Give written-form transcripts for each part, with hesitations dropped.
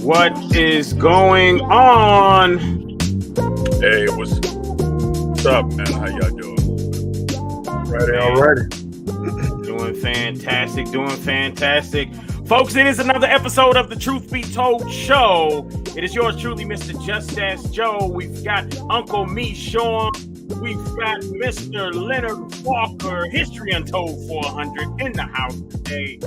What is going on? Hey, what's up, man? How y'all doing? Alrighty. Doing fantastic. Folks, it is another episode of the Truth Be Told show. It is yours truly, Mr. Just Ask Joe. We've got Uncle Me Sean. We've got Mr. Leonard Walker, History Untold 400 in the house today.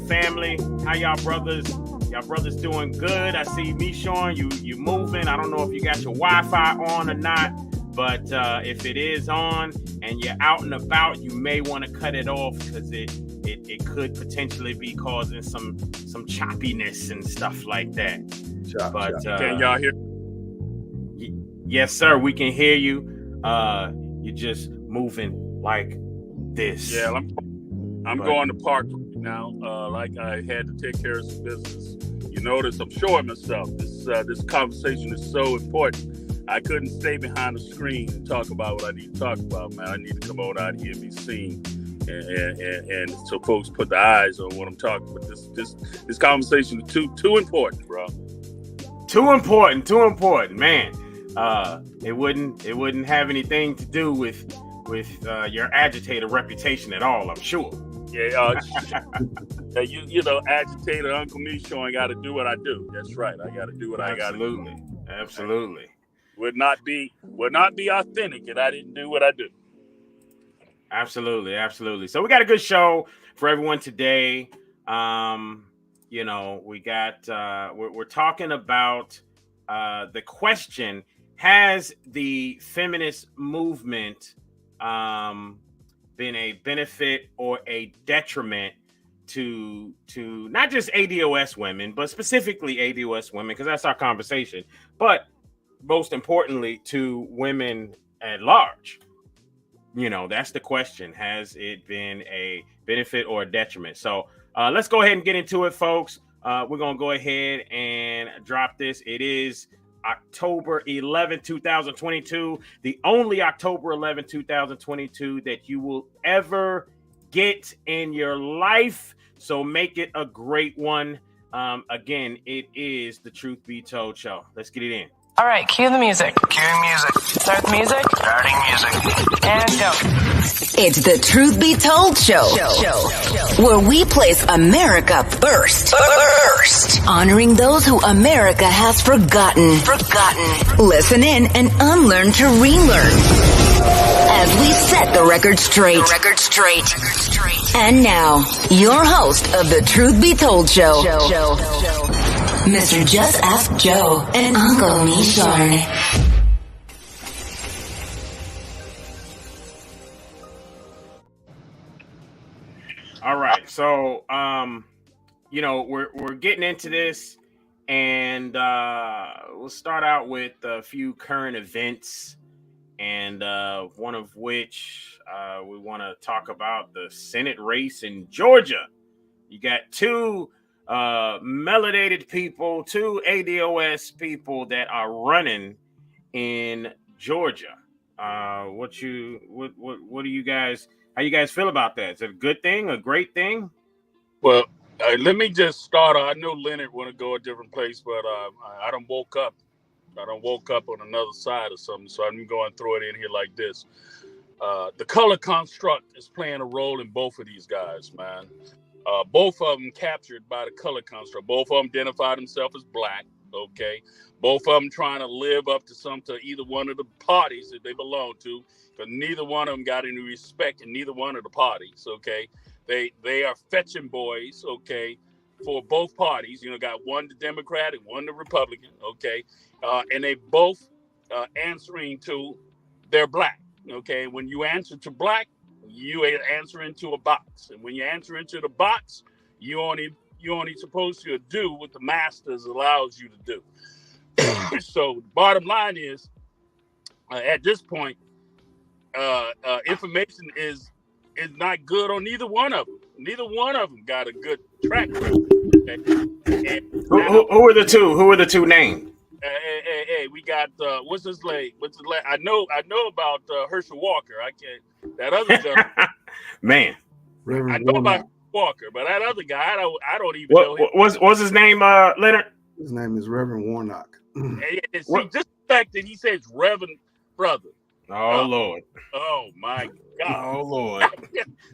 Family, how y'all brothers? Y'all brothers doing good. I see me, Sean, you moving. I don't know if you got your Wi-Fi on or not, but if it is on and you're out and about, you may want to cut it off because it could potentially be causing some choppiness and stuff like that. Can y'all hear? Yes, sir. We can hear you. You're just moving like this. Yeah, I'm going to park now. Like I had to take care of some business. You notice I'm showing myself. This conversation is so important. I couldn't stay behind the screen and talk about what I need to talk about, man. I need to come on out here and be seen, and so folks put the eyes on what I'm talking about. This conversation is too important, bro. Too important, man. It wouldn't have anything to do with your agitator reputation at all, I'm sure. Yeah, you know, agitator Uncle Me showing got to do what I do. That's right. I got to do what I got to do. Absolutely. Would not be authentic if I didn't do what I do. Absolutely. So we got a good show for everyone today. You know, we got we're talking about the question: has the feminist movement been a benefit or a detriment to not just ADOS women, but specifically ADOS women, because that's our conversation, but most importantly to women at large? You know, that's the question. Has it been a benefit or a detriment? So let's go ahead and get into it, folks. We're going to go ahead and drop this. It is October 11, 2022, the only October 11, 2022 that you will ever get in your life. So make it a great one. Again, it is the Truth Be Told show. Let's get it in. All right, cue the music. Cueing music. Start the music. Starting music. And go. It's the Truth Be Told show, where we place America first. Honoring those who America has forgotten. Listen in and unlearn to relearn. As we set the record straight. And now, your host of the Truth Be Told show, Mr. Just Ask Joe and Uncle Me Sean. All right, so you know, we're getting into this, and we'll start out with a few current events, and one of which we want to talk about the Senate race in Georgia. You got two melanated people, two ADOS people that are running in Georgia. What do you guys? How you guys feel about that? Is it a good thing, a great thing? Well, let me just start. I know Leonard want to go a different place, but I done woke up. I done woke up on another side or something, so I'm going to throw it in here like this. The color construct is playing a role in both of these guys, man. Both of them captured by the color construct. Both of them identify themselves as black, okay? Both of them trying to live up to either one of the parties that they belong to, because neither one of them got any respect in neither one of the parties, okay? They are fetching boys, okay, for both parties. You know, got one the Democrat and one the Republican, okay? And they both answering to they're black, okay? When you answer to black, you answer into a box, and when you answer into the box, you only supposed to do what the masters allows you to do. So the bottom line is, at this point, information is not good on neither one of them. Neither one of them got a good track record. Okay? Who are the two? Who are the two named? Hey, we got what's his name? I know about Herschel Walker. I can't. That other gentleman. Man, Reverend I know Warnock. about Walker, but that other guy, I don't even know him. What's his name, Leonard? His name is Reverend Warnock. And see, just the fact that he says Reverend brother. Oh Lord. Oh my God. Oh Lord.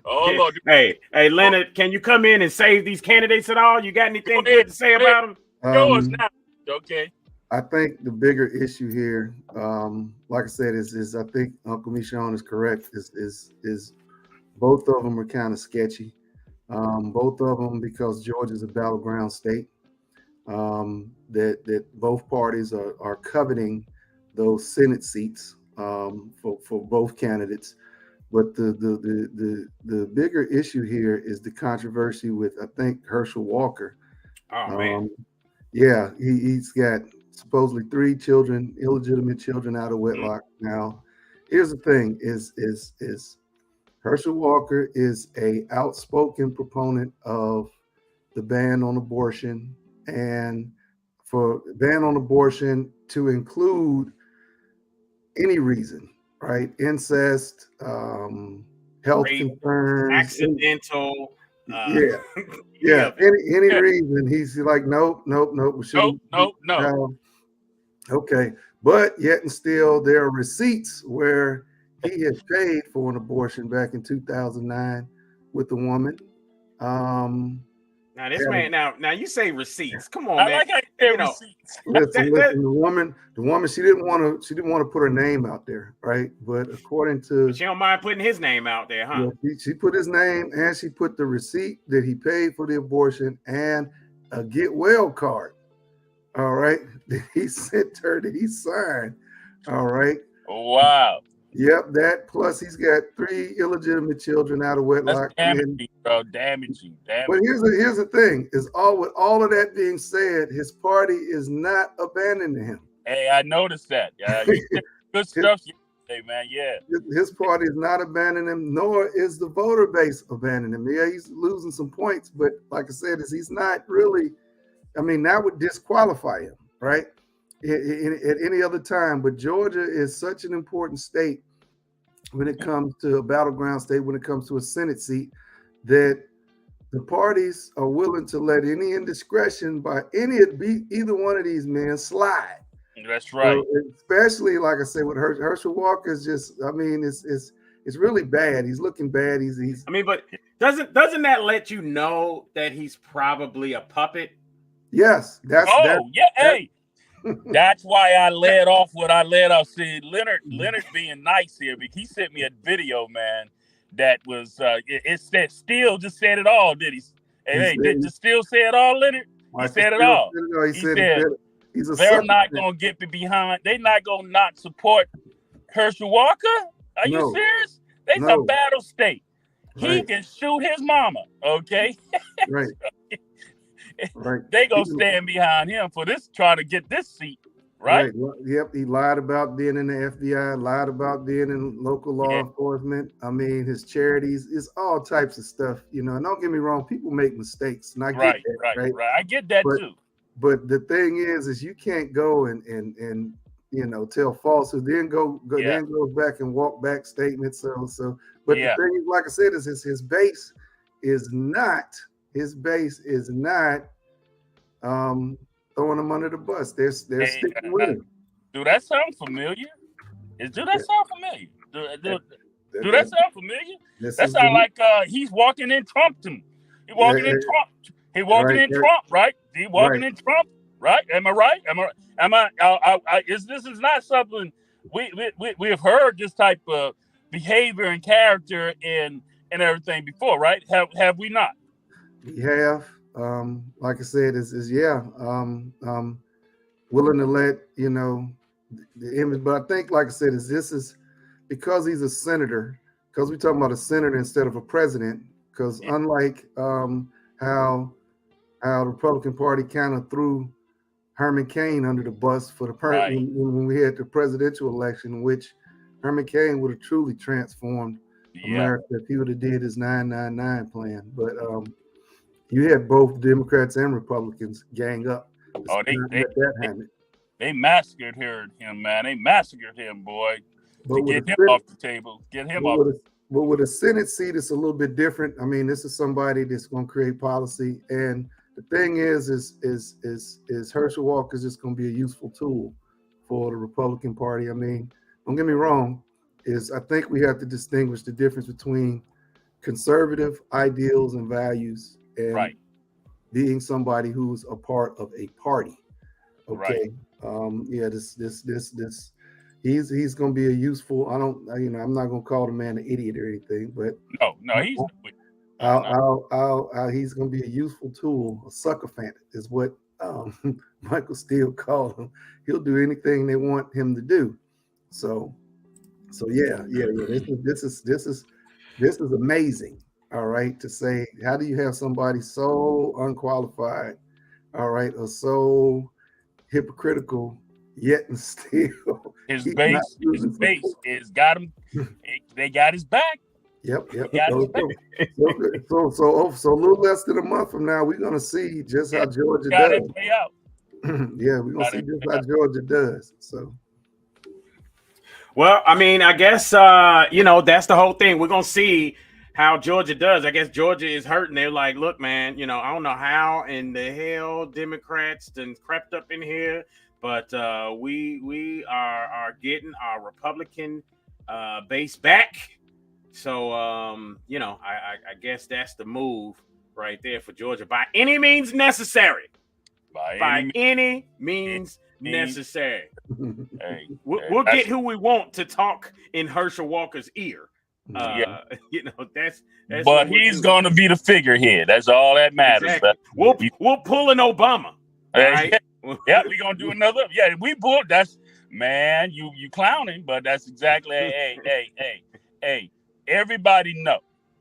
Oh Lord. Hey, Leonard, can you come in and save these candidates at all? You got anything good to say about them? Yours now. Okay. I think the bigger issue here, like I said, is I think Uncle Michon is correct. Is both of them are kind of sketchy. Both of them, because Georgia's a battleground state. That both parties are coveting those Senate seats for both candidates. But the bigger issue here is the controversy with, I think, Herschel Walker. Oh man. Yeah, he's got supposedly 3 children, illegitimate children out of wedlock. Now, here's the thing: is Herschel Walker is a outspoken proponent of the ban on abortion, and for ban on abortion to include any reason, right? Incest, health Rape, concerns, accidental. yeah, Any yeah, of it. any reason. He's like, nope, we shouldn't. No. Okay, but yet and still, there are receipts where he has paid for an abortion back in 2009 with a woman. Now this and- man, now you say receipts. Come on, I man. like how you say You know, receipts. Listen, the woman, she didn't want to put her name out there, right? But according to, she don't mind putting his name out there, huh? yeah, she put his name, and she put the receipt that he paid for the abortion and a get well card. All right, that he sent her, that he signed. All right. Wow. Yep, that plus he's got 3 illegitimate children out of wedlock. That's damaging, bro. Damaging. But here's the thing: is with all of that being said, his party is not abandoning him. Hey, I noticed that. Good stuff yesterday, man. Yeah. His party is not abandoning him, nor is the voter base abandoning him. Yeah, he's losing some points, but like I said, he's not really. I mean, that would disqualify him, right? At any other time. But Georgia is such an important state when it comes to a battleground state, when it comes to a Senate seat, that the parties are willing to let any indiscretion by either one of these men slide. That's right. So, especially, like I said, with Herschel Walker is just, I mean, it's really bad. He's looking bad. He's. I mean, but doesn't that let you know that he's probably a puppet? Yes, hey, that's why I led off what I led off. See, Leonard being nice here, because he sent me a video, man, that was it said Steele just said it all, did he? Hey, did you Steele say it all, Leonard? He said it all. He said they're not gonna get behind. They're not gonna not support Herschel Walker. Are you serious? They's a battle state. He can shoot his mama. Okay. Right. Right. They gonna stand behind him for this, trying to get this seat, right? Yep. He lied about being in the FBI, lied about being in local law enforcement. I mean, his charities, it's all types of stuff, And don't get me wrong, people make mistakes, and I get that, right? I get that too. But the thing is you can't go and tell falsehood, then goes back and walk back statements. So. But the thing is, like I said, is his base is not. His base is not throwing him under the bus. They're sticking with him. Do that sound familiar? Do that sound familiar? Do that sound familiar? That sound like he's walking in Trumpton. He walking in Trump. He walking in Trump, right? He walking in Trump, right? Am I right? This is not something we have heard this type of behavior and character and everything before, right? Have we not? We have, like I said, willing to let the image. But I think, like I said, this is because he's a senator. Because we're talking about a senator instead of a president. Because unlike how the Republican Party kind of threw Herman Cain under the bus for when we had the presidential election, in which Herman Cain would have truly transformed America if he would have did his 999 plan. But you had both Democrats and Republicans gang up. They massacred him, man. They massacred him, boy. To get him off the table. Get him off. But with a Senate seat, it's a little bit different. I mean, this is somebody that's going to create policy. And the thing is Herschel Walker is just going to be a useful tool for the Republican Party. I mean, don't get me wrong, I think we have to distinguish the difference between conservative ideals and values and being somebody who's a part of a party. Okay. He's going to be a useful. I'm not going to call the man an idiot or anything, but he's going to be a useful tool. A sycophant is what Michael Steele called him. He'll do anything they want him to do. So yeah. This is amazing. All right, to say, how do you have somebody so unqualified, all right, or so hypocritical, yet and still his base is got him. They got his back. Yep. Yeah. So a little less than a month from now, we're gonna see just how Georgia Got does. it play out. Yeah, we're gonna see just how Georgia does. So. Well, I mean, I guess that's the whole thing. We're gonna see how Georgia does. I guess Georgia is hurting. They're like, look, man, I don't know how in the hell Democrats done crept up in here, but we are getting our Republican base back. So I guess that's the move right there for Georgia by any means necessary. By any means necessary. Hey, we'll get who we want to talk in Herschel Walker's ear. That's but he's going to be the figurehead. That's all that matters. Exactly. We'll pull an Obama. Right? Yeah, we're gonna do another. Yeah, we pulled. That's man. You clowning, but that's exactly. Hey. Everybody know.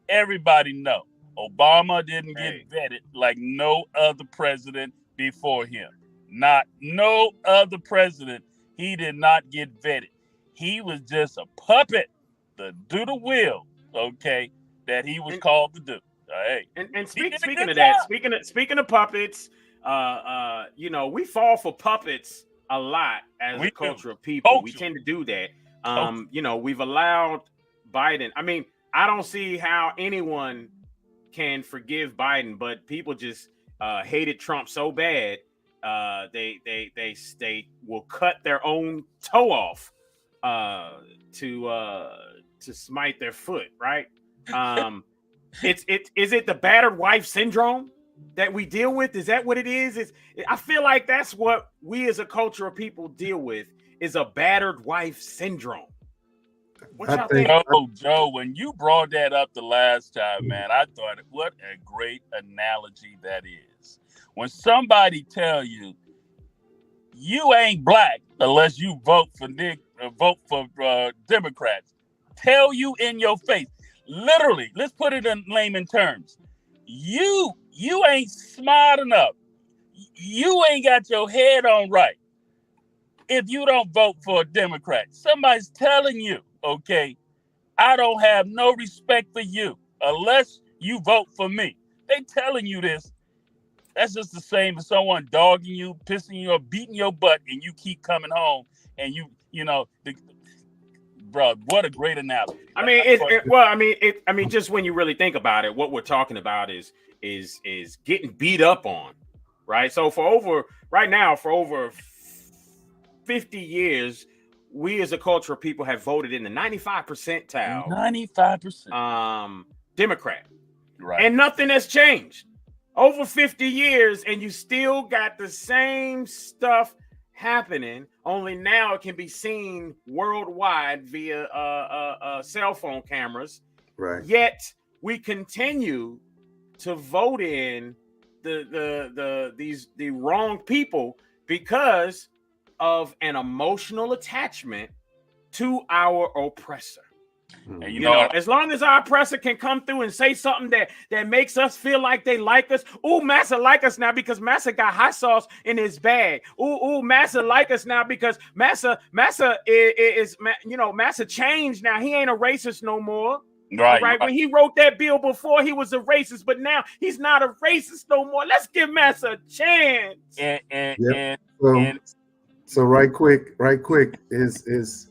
Obama didn't get vetted like no other president before him. Not no other president. He did not get vetted. He was just a puppet to do the will, okay, that he was called to do. Hey. And speaking of that, speaking of puppets, we fall for puppets a lot as a culture of people. We tend to do that. We've allowed Biden. I mean, I don't see how anyone can forgive Biden, but people just hated Trump so bad. They will cut their own toe off to smite their foot, right? Is it the battered wife syndrome that we deal with? Is that what it is? I feel like that's what we as a culture of people deal with, is a battered wife syndrome. What y'all think? Joe, when you brought that up the last time, man, I thought, what a great analogy that is. When somebody tell you ain't black unless you vote for Democrats, tell you in your face, literally, let's put it in layman terms. You ain't smart enough. You ain't got your head on right if you don't vote for a Democrat. Somebody's telling you, okay, I don't have no respect for you unless you vote for me. They telling you this. That's just the same as someone dogging you, pissing you, or beating your butt, and you keep coming home, and bro, what a great analogy. I mean, just when you really think about it, what we're talking about is getting beat up on, right? So for over 50 years, we as a culture of people have voted in the 95 percentile. 95%. Democrat. Right. And nothing has changed. Over 50 years, and you still got the same stuff happening, only now it can be seen worldwide via cell phone cameras. Right. Yet we continue to vote in the wrong people because of an emotional attachment to our oppressor. And as long as our oppressor can come through and say something that makes us feel like they like us. Ooh, Massa like us now because Massa got hot sauce in his bag. Ooh, Massa like us now because Massa is Massa changed now. He ain't a racist no more. Right. When he wrote that bill before, he was a racist, but now he's not a racist no more. Let's give Massa a chance. So right quick is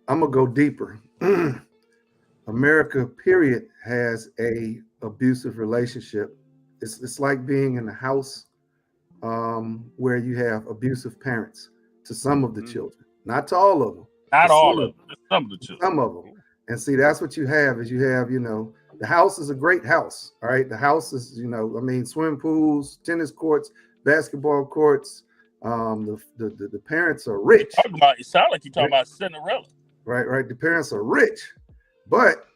I'm gonna go deeper. America, period, has a abusive relationship. It's like being in a house where you have abusive parents to some of the children, not to all of them. Not all of them, some of the children. Some of them. And see, that's what you have, the house is a great house. All right. The house is, swimming pools, tennis courts, basketball courts. The parents are rich. It sounds like you're talking about Cinderella. Right. The parents are rich, but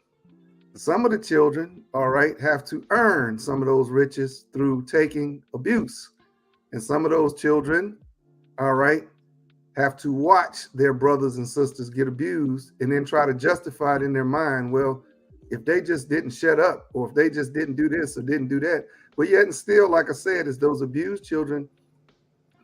some of the children, all right, have to earn some of those riches through taking abuse. And some of those children, all right, have to watch their brothers and sisters get abused and then try to justify it in their mind. Well, if they just didn't shut up, or if they just didn't do this or didn't do that. But yet and still, like I said, is those abused children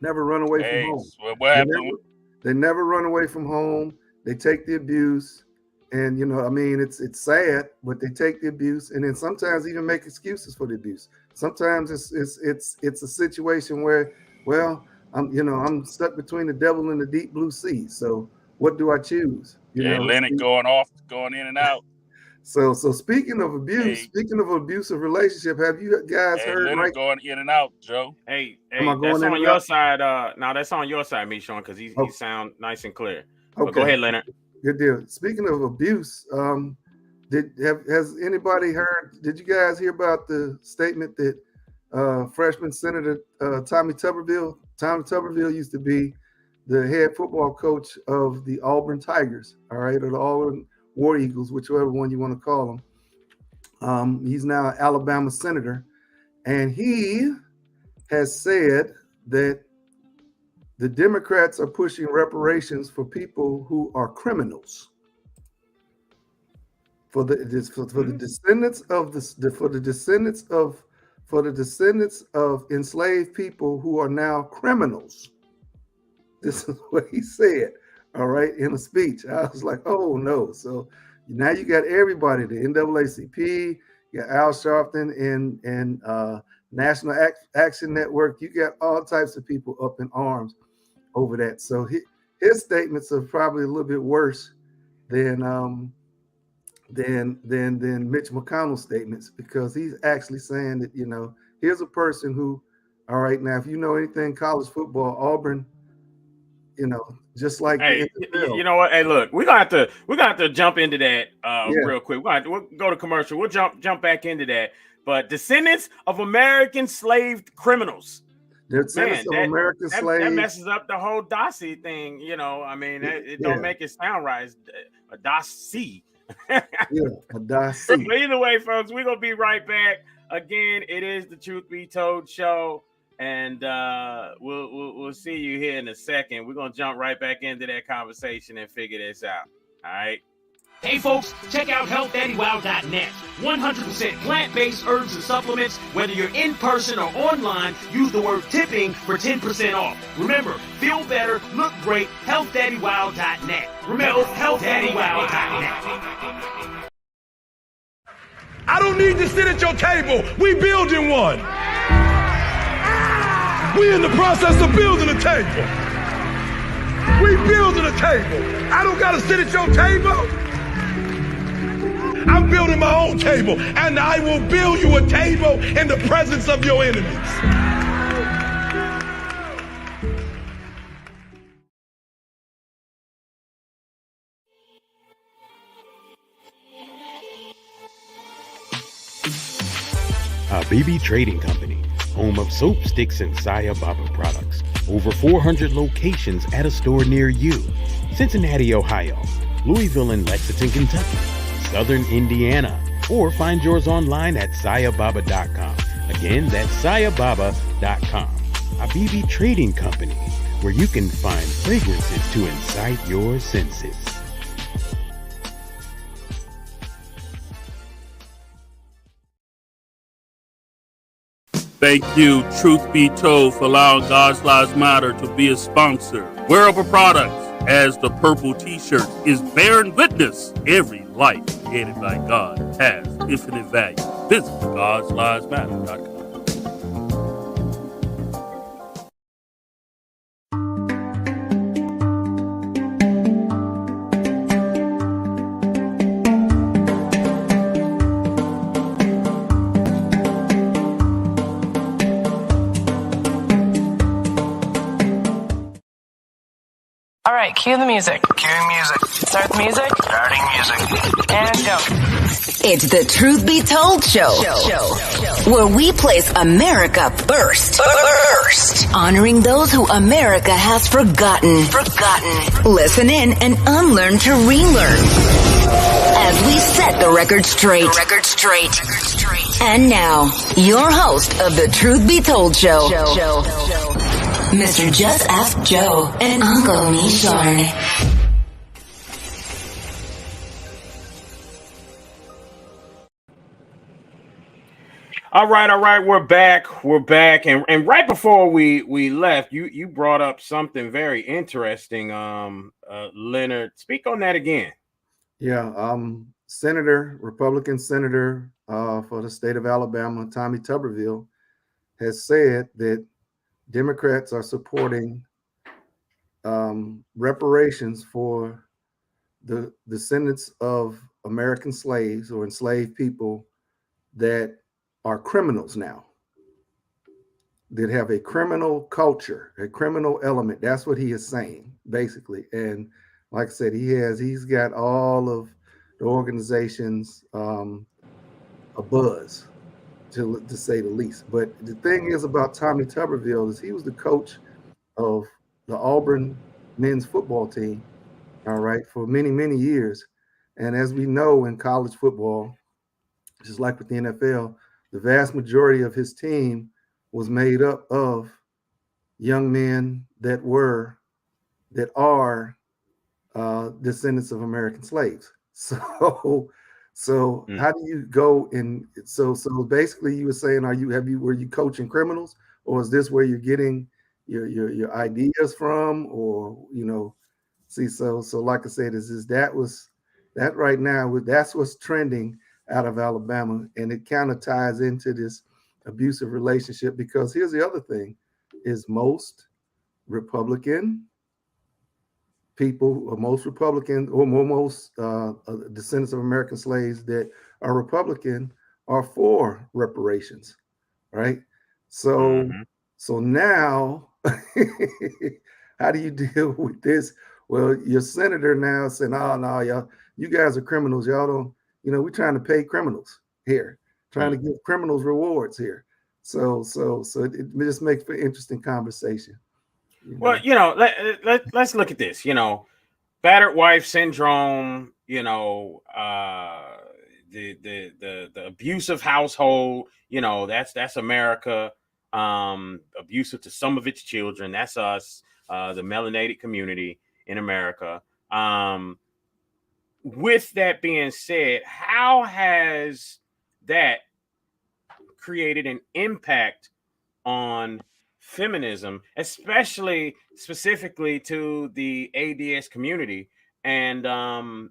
never run away from home. What happened? They never run away from home. They take the abuse, And you know, I mean, it's sad, but they take the abuse and then sometimes even make excuses for the abuse. Sometimes it's a situation where, well, I'm stuck between the devil and the deep blue sea. So what do I choose? You Hey, know, Leonard going in and out. so speaking of abuse, Hey. speaking of abusive relationship, have you guys Hey, heard Leonard right? going in and out, Joe. Hey, Am I that's going in on and your out? side. Now that's on your side, me, Sean, because he Oh. sound nice and clear. Okay. But go ahead, Leonard. Good deal. Speaking of abuse, has anybody heard? Did you guys hear about the statement that freshman Senator Tommy Tuberville used to be the head football coach of the Auburn Tigers, all right, or the Auburn War Eagles, whichever one you want to call them. He's now an Alabama senator, and he has said that the Democrats are pushing reparations for people who are criminals. For the descendants of enslaved people who are now criminals. This is what he said, all right, in a speech. I was like, oh no. So now you got everybody, the NAACP, you got Al Sharpton and National Action Network. You got all types of people up in arms over that. So his statements are probably a little bit worse than Mitch McConnell's statements, because he's actually saying that, you know, here's a person who, all right, now if you know anything college football, Auburn, you know, just like hey, you know what? Hey, look, we're gonna have to jump into that real quick. We'll go to commercial. We'll jump back into that. But descendants of American slave criminals. Descendants of American slaves. That messes up the whole DOSI thing. You know, I mean, it don't make it sound right. It's a DOSI. Yeah, a DOSI. But either way, folks, we're gonna be right back. Again, it is the Truth Be Told show, and we'll see you here in a second. We're gonna jump right back into that conversation and figure this out. All right. Hey folks, check out healthdaddywow.net. 100% plant-based herbs and supplements. Whether you're in person or online, use the word tipping for 10% off. Remember, feel better, look great, healthdaddywow.net. Remember, healthdaddywow.net. I don't need to sit at your table. We building one. We in the process of building a table. We building a table. I don't gotta sit at your table. I'm building my own table, and I will build you a table in the presence of your enemies. Habibi Trading Company, home of soap, sticks, and Saya Baba products. Over 400 locations at a store near you. Cincinnati, Ohio, Louisville, and Lexington, Kentucky, Southern Indiana, or find yours online at sayababa.com. Again, that's sayababa.com. Habibi Trading Company, where you can find fragrances to incite your senses. Thank you, Truth Be Told, for allowing God's Lives Matter to be a sponsor. Wearable Products, as the purple t-shirt, is bearing witness every life created by God has infinite value. Visit God'sLivesMatter.com. All right, cue the music. Cue music. Start the music. Starting music. And go. It's the Truth Be Told show, where we place America first. Honoring those who America has forgotten. Listen in and unlearn to relearn. As we set the record straight. And now, your host of the Truth Be Told show, Mr. Just Ask Joe and Uncle Mishorn. All right, we're back, and right before we left, you brought up something very interesting, Leonard. Speak on that again. Yeah, Republican Senator for the state of Alabama, Tommy Tuberville, has said that Democrats are supporting reparations for the descendants of American slaves or enslaved people that are criminals now, that have a criminal culture, a criminal element. That's what he is saying, basically. And like I said, he's got all of the organizations a buzz, to say the least. But the thing is about Tommy Tuberville is he was the coach of the Auburn men's football team, all right, for many, many years. And as we know in college football, just like with the NFL, the vast majority of his team was made up of young men that are descendants of American slaves. So how do you go and so basically you were saying, were you coaching criminals, or is this where you're getting your ideas from, or see, so like I said, is that right now, that's what's trending out of Alabama, and it kind of ties into this abusive relationship, because here's the other thing: is most Republican people, or most Republican, or most descendants of American slaves that are Republican, are for reparations, right? So, so now, how do you deal with this? Well, your senator now saying, "Oh no, y'all, you guys are criminals. Y'all don't, we're trying to pay criminals here, trying to give criminals rewards here." So it just makes for interesting conversation. Well, let's look at this. Battered wife syndrome. The abusive household. That's America. Abusive to some of its children. That's us, the melanated community in America. With that being said, how has that created an impact on feminism, especially specifically to the ADS community? And the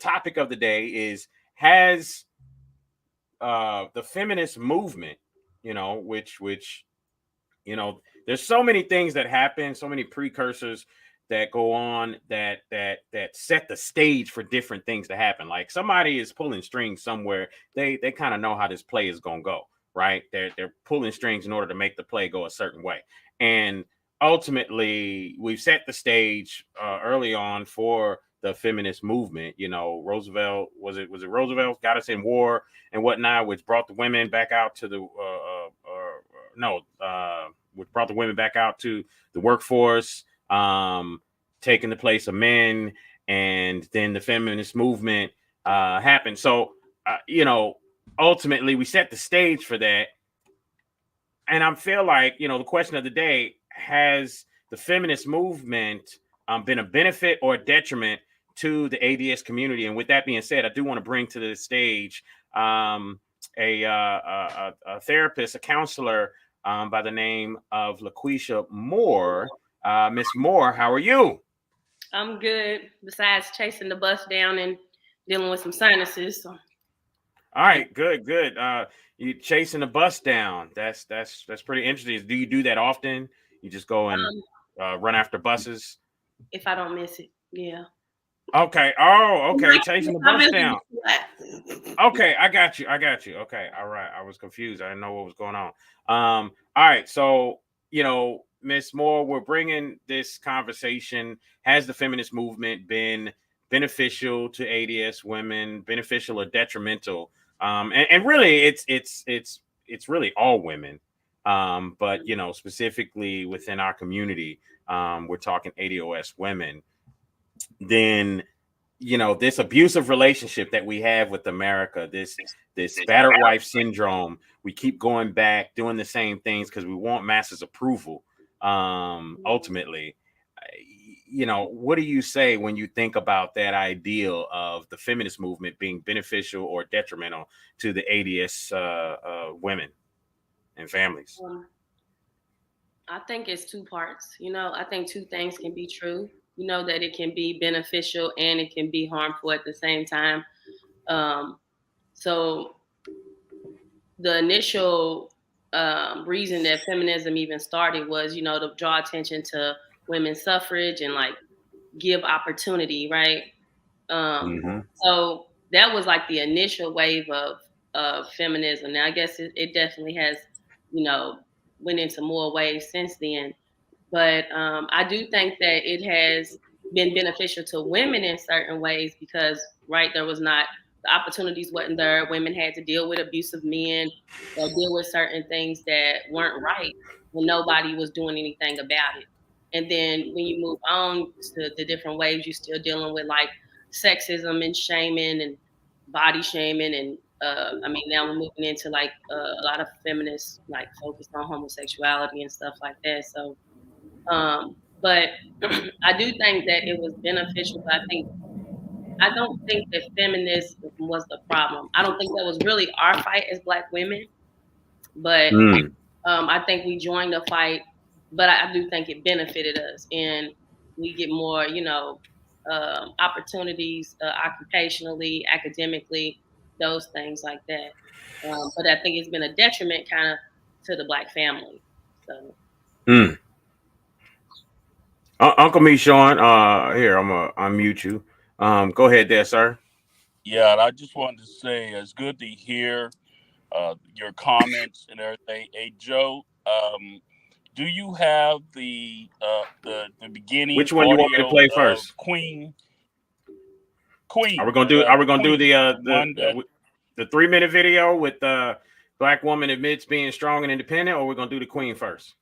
topic of the day is, has the feminist movement, which there's so many things that happen, so many precursors that go on that set the stage for different things to happen. Like, somebody is pulling strings somewhere. They kind of know how this play is gonna go, right? They're pulling strings in order to make the play go a certain way. And ultimately, we've set the stage early on for the feminist movement. Roosevelt, was it Roosevelt got us in war and whatnot, which brought the women back out to the which brought the women back out to the workforce, taking the place of men, and then the feminist movement happened. So, ultimately, we set the stage for that. And I feel like, the question of the day: has the feminist movement been a benefit or a detriment to the ADS community? And with that being said, I do want to bring to the stage a therapist, a counselor by the name of LaQuisha Moore. Miss Moore, how are you? I'm good, besides chasing the bus down and dealing with some sinuses. So. All right, good. You chasing the bus down. That's pretty interesting. Do you do that often? You just go and run after buses? If I don't miss it, yeah. Okay. Oh, okay. Chasing the bus down. Okay, I got you. Okay, all right. I was confused. I didn't know what was going on. All right. So, Miss Moore, we're bringing this conversation. Has the feminist movement been beneficial to ADS women, beneficial or detrimental? And really, it's really all women. But specifically within our community, we're talking ADOS women. Then, this abusive relationship that we have with America, this battered wife syndrome. We keep going back, doing the same things because we want masses' approval. Ultimately, what do you say when you think about that ideal of the feminist movement being beneficial or detrimental to the ADS women and families? I think it's two parts. I think two things can be true. that it can be beneficial and it can be harmful at the same time. So the initial reason that feminism even started was, to draw attention to women's suffrage and like give opportunity, right? So that was like the initial wave of feminism. Now I guess it definitely has, went into more waves since then. But I do think that it has been beneficial to women in certain ways because, right, the opportunities wasn't there. Women had to deal with abusive men or deal with certain things that weren't right when nobody was doing anything about it. And then when you move on to the different ways, you're still dealing with like sexism and shaming and body shaming. And now we're moving into like a lot of feminists like focused on homosexuality and stuff like that. So but I do think that it was beneficial. But I don't think that feminism was the problem. I don't think that was really our fight as Black women. But I think we joined the fight. But I do think it benefited us, and we get more, opportunities occupationally, academically, those things like that. But I think it's been a detriment kind of to the Black family. So. Uncle Me, Sean. Here I'm gonna unmute you. Go ahead, there, sir. Yeah, and I just wanted to say it's good to hear your comments and everything. Hey, Joe, do you have the beginning? Which one you want me to play first? Queen. Are we gonna do the 3-minute video with the Black woman admits being strong and independent, or we're gonna do the Queen first?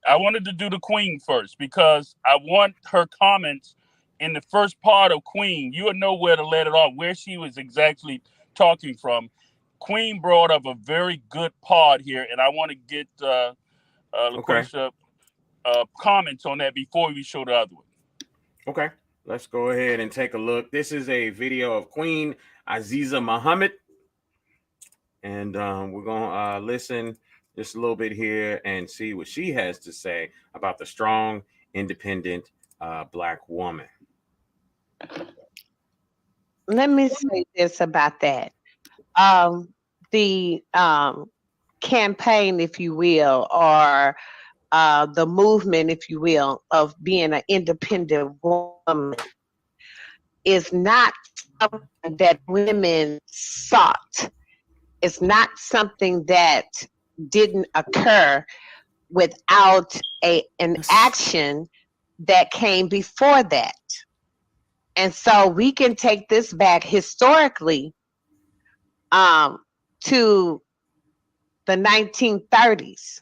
I wanted to do the Queen first because I want her comments in the first part of Queen. You would know where to let it off, where she was exactly talking from. Queen brought up a very good part here, and I want to get LaQuisha comments on that before we show the other one. Okay, let's go ahead and take a look. This is a video of Queen Aziza Muhammad, and we're gonna listen just a little bit here and see what she has to say about the strong, independent Black woman. Let me say this about that. The campaign, if you will, or the movement, if you will, of being an independent woman is not something that women sought. It's not something that didn't occur without an action that came before that. And so we can take this back historically to the 1930s,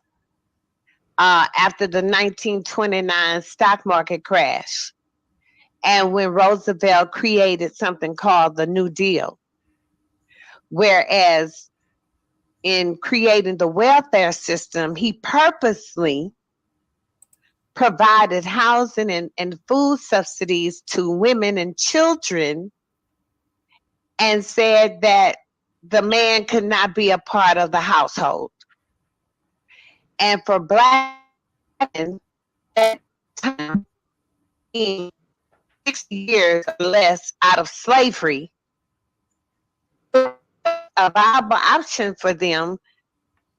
after the 1929 stock market crash, and when Roosevelt created something called the New Deal. Whereas in creating the welfare system, he purposely provided housing and food subsidies to women and children and said that the man could not be a part of the household. And for Black men, at the time, being 60 years or less out of slavery, a viable option for them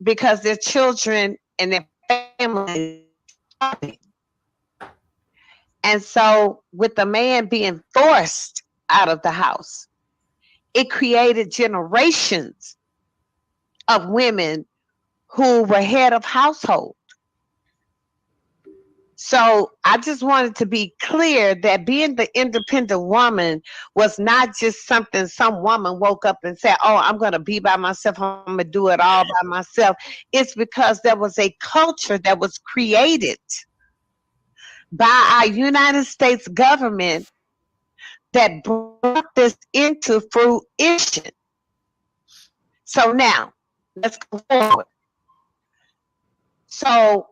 because their children and their family. And so with the man being forced out of the house, it created generations of women who were head of household. So I just wanted to be clear that being the independent woman was not just something some woman woke up and said, oh, I'm going to be by myself. I'm going to do it all by myself. It's because there was a culture that was created by our United States government that brought this into fruition. So now, let's go forward. So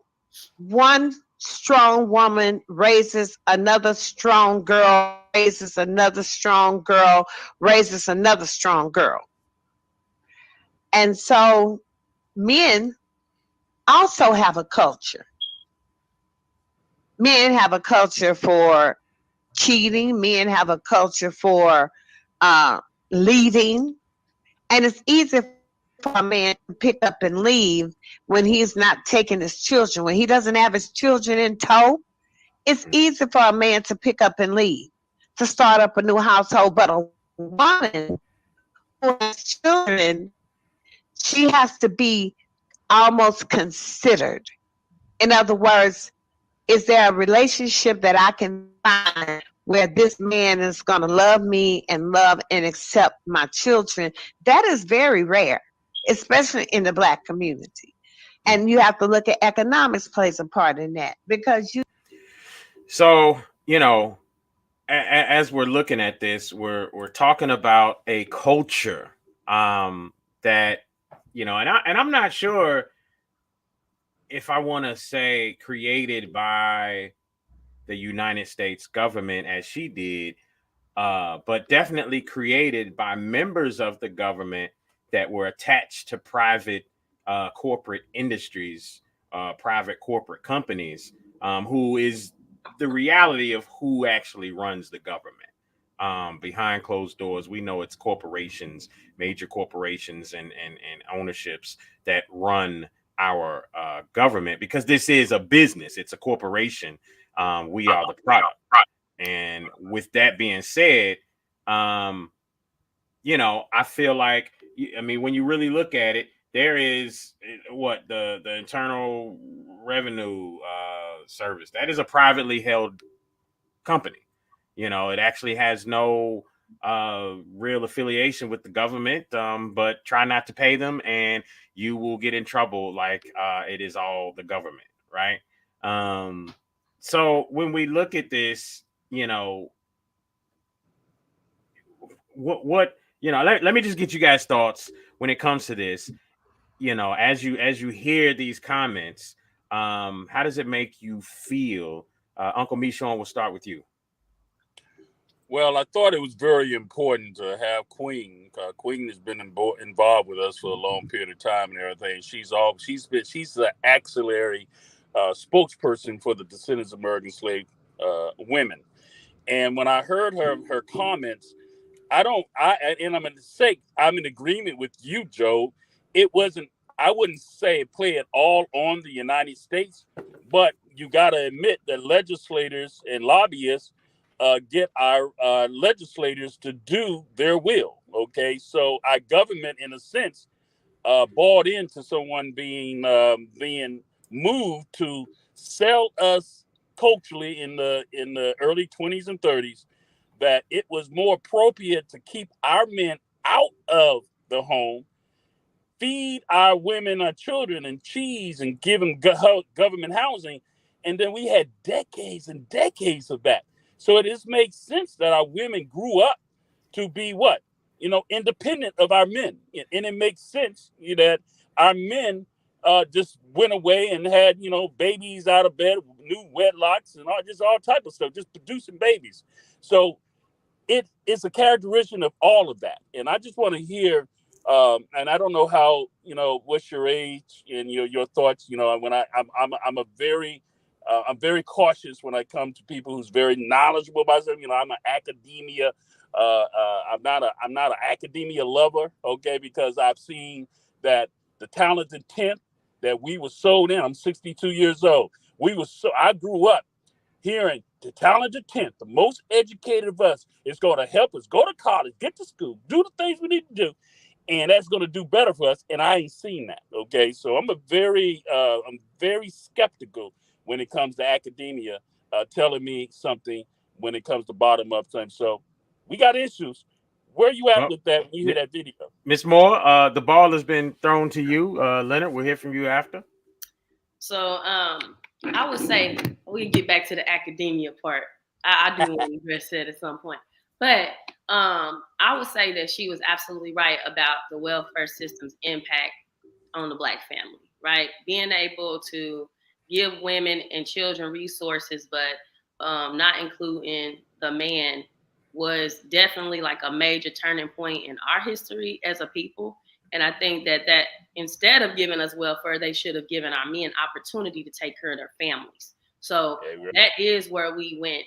one strong woman raises another strong girl, raises another strong girl, raises another strong girl. And so men also have a culture. Men have a culture for cheating. Men have a culture for leaving. And it's easy for a man to pick up and leave when he's not taking his children. When he doesn't have his children in tow, it's easy for a man to pick up and leave, to start up a new household. But a woman who has children, she has to be almost considered. In other words, is there a relationship that I can find where this man is going to love me and love and accept my children? That is very rare, especially in the Black community. And you have to look at economics plays a part in that, because you. So, as we're looking at this, we're talking about a culture that, and I'm not sure if I want to say created by the United States government as she did, but definitely created by members of the government that were attached to private corporate industries, private corporate companies, who is the reality of who actually runs the government. Behind closed doors, we know it's corporations, major corporations and ownerships that run our government, because this is a business. It's a corporation. We are the product. And with that being said, I feel like, when you really look at it, there is what the Internal Revenue Service. That is a privately held company. It actually has no real affiliation with the government, but try not to pay them and you will get in trouble, like it is all the government, right? So when we look at this, what let me just get you guys' thoughts when it comes to this. As you hear these comments, how does it make you feel? Uncle Michon, we'll start with you. Well, I thought it was very important to have Queen. Queen has been involved with us for a long period of time and everything. She's the auxiliary spokesperson for the Descendants of American Slave women. And when I heard her comments, I'm in agreement with you, Joe. I wouldn't say play it all on the United States, but you got to admit that legislators and lobbyists get our legislators to do their will. Okay, so our government, in a sense, bought into someone being moved to sell us culturally in the early 20s and 30s that it was more appropriate to keep our men out of the home, feed our women, our children, and cheese, and give them government housing. And then we had decades and decades of that. So it just makes sense that our women grew up to be what? Independent of our men. And it makes sense that our men just went away and had, babies out of bed, new wedlocks, and all type of stuff, just producing babies. So it's a characteristic of all of that. And I just want to hear, and I don't know how, what's your age and your thoughts. When I'm very cautious when I come to people who's very knowledgeable about them. I'm an academia. I'm not an academia lover, okay, because I've seen that the talented tenth that we were sold in. I'm 62 years old. I grew up hearing the talented tenth, the most educated of us, is going to help us go to college, get to school, do the things we need to do, and that's going to do better for us. And I ain't seen that. Okay, so I'm very skeptical when it comes to academia telling me something when it comes to bottom up things. So we got issues. Where you at with that when you hear that video? Miss Moore, the ball has been thrown to you. Leonard, we'll hear from you after. So I would say we can get back to the academia part. I do want to address that at some point. But I would say that she was absolutely right about the welfare system's impact on the Black family, right? Being able to give women and children resources, but not including the man, was definitely like a major turning point in our history as a people. And I think that instead of giving us welfare, they should have given our men opportunity to take care of their families. So that is where we went,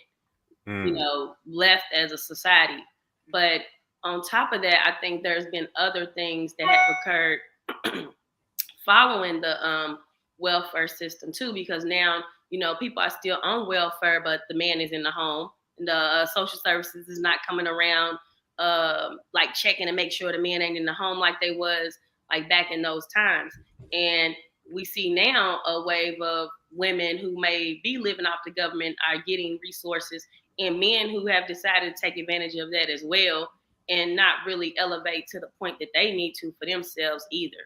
you know, left as a society. But on top of that, I think there's been other things that have occurred following the welfare system too, because now, you know, people are still on welfare, but the man is in the home. The social services is not coming around, like checking to make sure the man ain't in the home like they was like back in those times. And we see now a wave of women who may be living off the government are getting resources, and men who have decided to take advantage of that as well and not really elevate to the point that they need to for themselves either.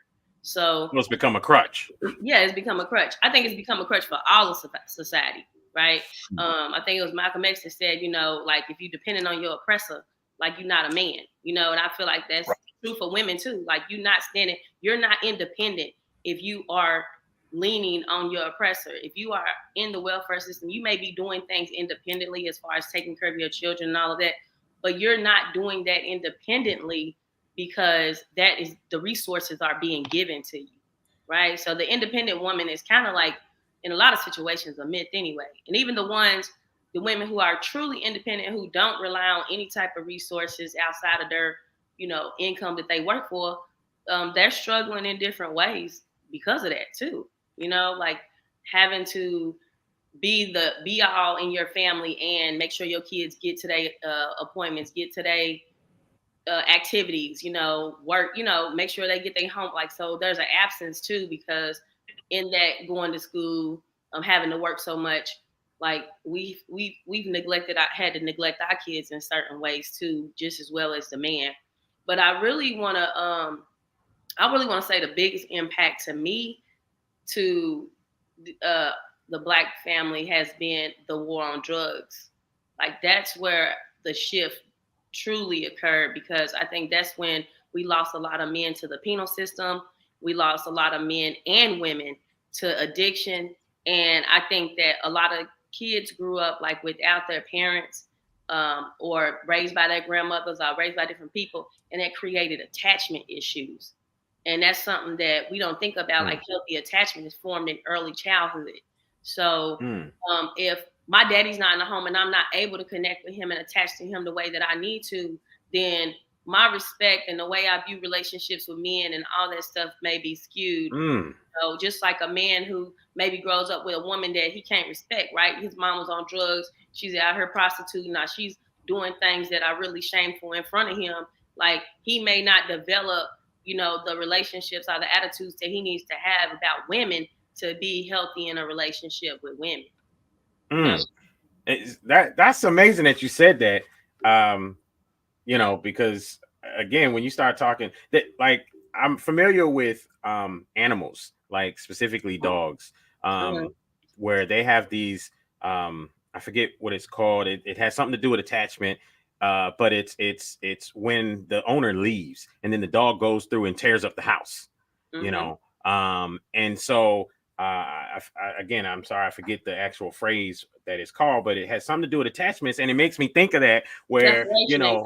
So it's become a crutch. Yeah, it's become a crutch. I think it's become a crutch for all of society, right? I think it was Malcolm X that said, you know, like if you're dependent on your oppressor, like you're not a man, you know, and I feel like that's true for women too. Like you're not independent if you are leaning on your oppressor. If you are in the welfare system, you may be doing things independently as far as taking care of your children and all of that, but you're not doing that independently because that is the resources are being given to you, right? So the independent woman is kind of like, in a lot of situations, a myth anyway. And even the women who are truly independent, who don't rely on any type of resources outside of their, you know, income that they work for, they're struggling in different ways because of that too. You know, like having to be all in your family and make sure your kids get to their appointments, get to their activities, you know, work, you know, make sure they get their home. Like, so there's an absence too, because in that going to school, having to work so much, like we've had to neglect our kids in certain ways too, just as well as the man. But I really want to say the biggest impact to me to the Black family has been the war on drugs. Like that's where the shift truly occurred, because I think that's when we lost a lot of men to the penal system. We lost a lot of men and women to addiction. And I think that a lot of kids grew up like without their parents, or raised by their grandmothers or raised by different people. And that created attachment issues. And that's something that we don't think about, like healthy attachment is formed in early childhood. So if my daddy's not in the home and I'm not able to connect with him and attach to him the way that I need to, then my respect and the way I view relationships with men and all that stuff may be skewed. So just like a man who maybe grows up with a woman that he can't respect, right? His mom was on drugs. She's out here prostituting. Now she's doing things that are really shameful in front of him. Like he may not develop, you know, the relationships or the attitudes that he needs to have about women to be healthy in a relationship with women. That's amazing that you said that. You know, because again, when you start talking that, like, I'm familiar with animals, like specifically dogs, where they have these I forget what it's called. It has something to do with attachment. But it's when the owner leaves and then the dog goes through and tears up the house, you know? And so again, I'm sorry, I forget the actual phrase that it's called, but it has something to do with attachments. And it makes me think of that where, you know,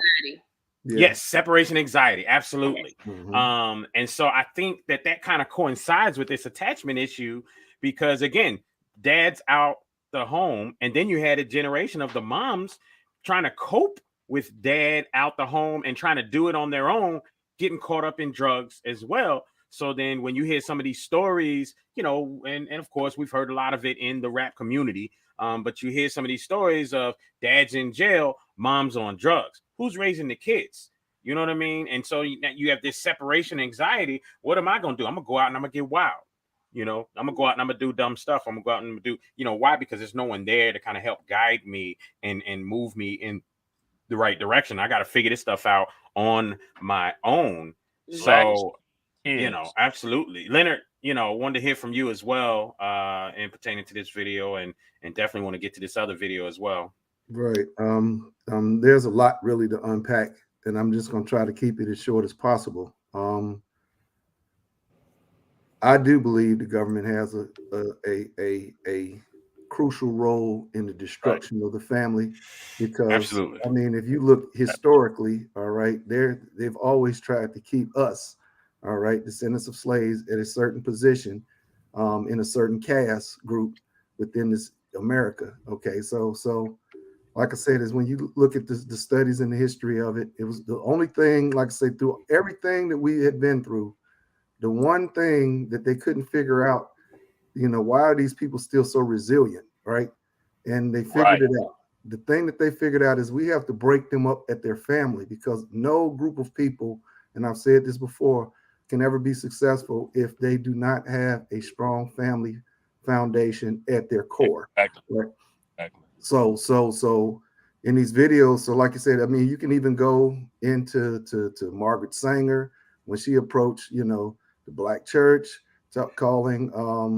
yes, separation anxiety. Absolutely. And so I think that kind of coincides with this attachment issue, because again, dad's out the home, and then you had a generation of the moms trying to cope with dad out the home and trying to do it on their own, getting caught up in drugs as well. So then when you hear some of these stories, you know, and of course we've heard a lot of it in the rap community, but you hear some of these stories of dads in jail, moms on drugs. Who's raising the kids? You know what I mean? And so you have this separation anxiety. What am I going to do? I'm going to go out and I'm going to get wild. You know, I'm going to go out and I'm going to do dumb stuff. I'm going to go out and do, you know, why? Because there's no one there to kind of help guide me and move me in the right direction. I got to figure this stuff out on my own. So, you know, absolutely. Leonard, you know, wanted to hear from you as well in pertaining to this video, and definitely want to get to this other video as well. Right. There's a lot really to unpack, and I'm just going to try to keep it as short as possible. I do believe the government has a crucial role in the destruction of the family, because I mean, if you look historically, all right, they've always tried to keep us, all right, descendants of slaves, at a certain position, in a certain caste group within this America. Okay, so like I said, is when you look at the studies and the history of it, it was the only thing, like I say, through everything that we had been through, the one thing that they couldn't figure out, why are these people still so resilient, right? And they figured it out. The thing that they figured out is we have to break them up at their family, because no group of people, and I've said this before, can ever be successful if they do not have a strong family foundation at their core. Exactly. Right? Exactly. So in these videos, so like I said, I mean, you can even go into to Margaret Sanger when she approached, the Black church, calling, all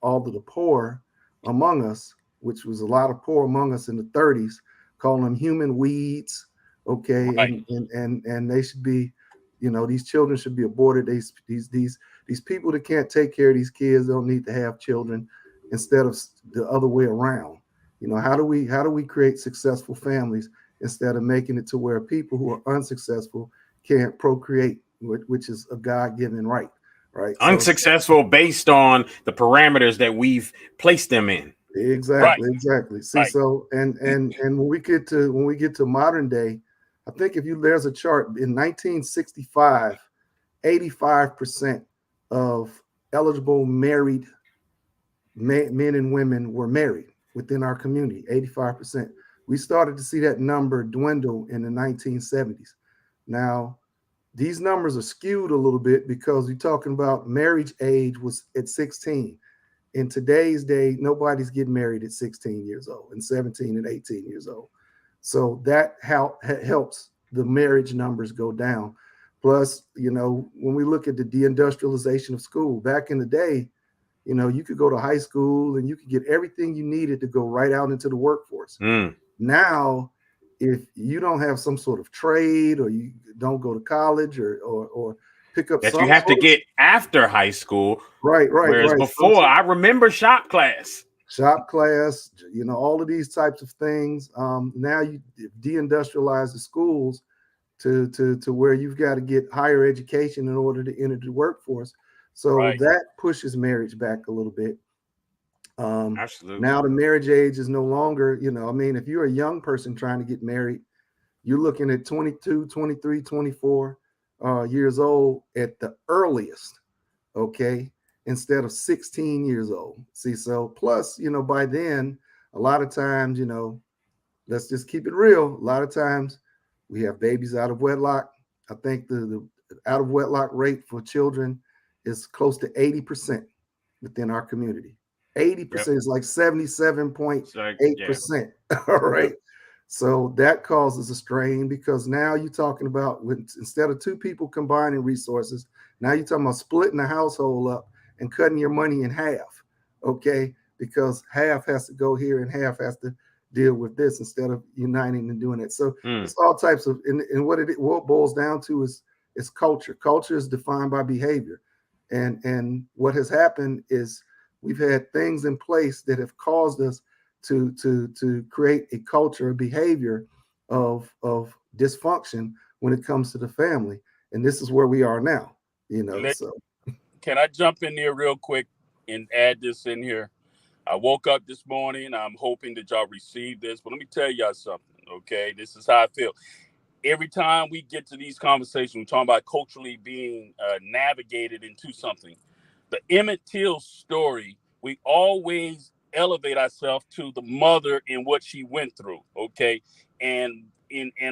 of the poor among us, which was a lot of poor among us in the 30s, calling them human weeds. Okay, Right. and they should be, these children should be aborted. These people that can't take care of these kids don't need to have children, instead of the other way around. How do we create successful families instead of making it to where people who are unsuccessful can't procreate, which is a God-given right, right? Unsuccessful based on the parameters that we've placed them in. Exactly. See, so and when we get to modern day, I think there's a chart in 1965, 85% of eligible married men and women were married within our community. 85%. We started to see that number dwindle in the 1970s. Now, these numbers are skewed a little bit because you're talking about marriage age was at 16. In today's day, nobody's getting married at 16 years old and 17 and 18 years old. So that helps the marriage numbers go down. Plus, when we look at the deindustrialization of school, back in the day, you could go to high school and you could get everything you needed to go right out into the workforce. Now, if you don't have some sort of trade, or you don't go to college or pick up that you have to get after high school. Right. Whereas before, I remember shop class, all of these types of things. Now you deindustrialize the schools to where you've got to get higher education in order to enter the workforce. So that pushes marriage back a little bit. Absolutely. Now the marriage age is no longer, if you're a young person trying to get married, you're looking at 22, 23, 24 years old at the earliest, okay, instead of 16 years old. See, so plus, by then, a lot of times, let's just keep it real. A lot of times we have babies out of wedlock. I think the out of wedlock rate for children is close to 80% within our community. 80% is like 77.8%. All right. So that causes a strain, because now you're talking about, instead of two people combining resources, now you're talking about splitting the household up and cutting your money in half. Okay. Because half has to go here and half has to deal with this, instead of uniting and doing it. So it's all types of, and what it boils down to is culture. Culture is defined by behavior. And what has happened is we've had things in place that have caused us to create a culture, a behavior of dysfunction when it comes to the family. And this is where we are now, so. Can I jump in there real quick and add this in here? I woke up this morning. I'm hoping that y'all receive this, but let me tell y'all something, okay? This is how I feel. Every time we get to these conversations, we're talking about culturally being navigated into something. The Emmett Till story, we always elevate ourselves to the mother and what she went through, okay? And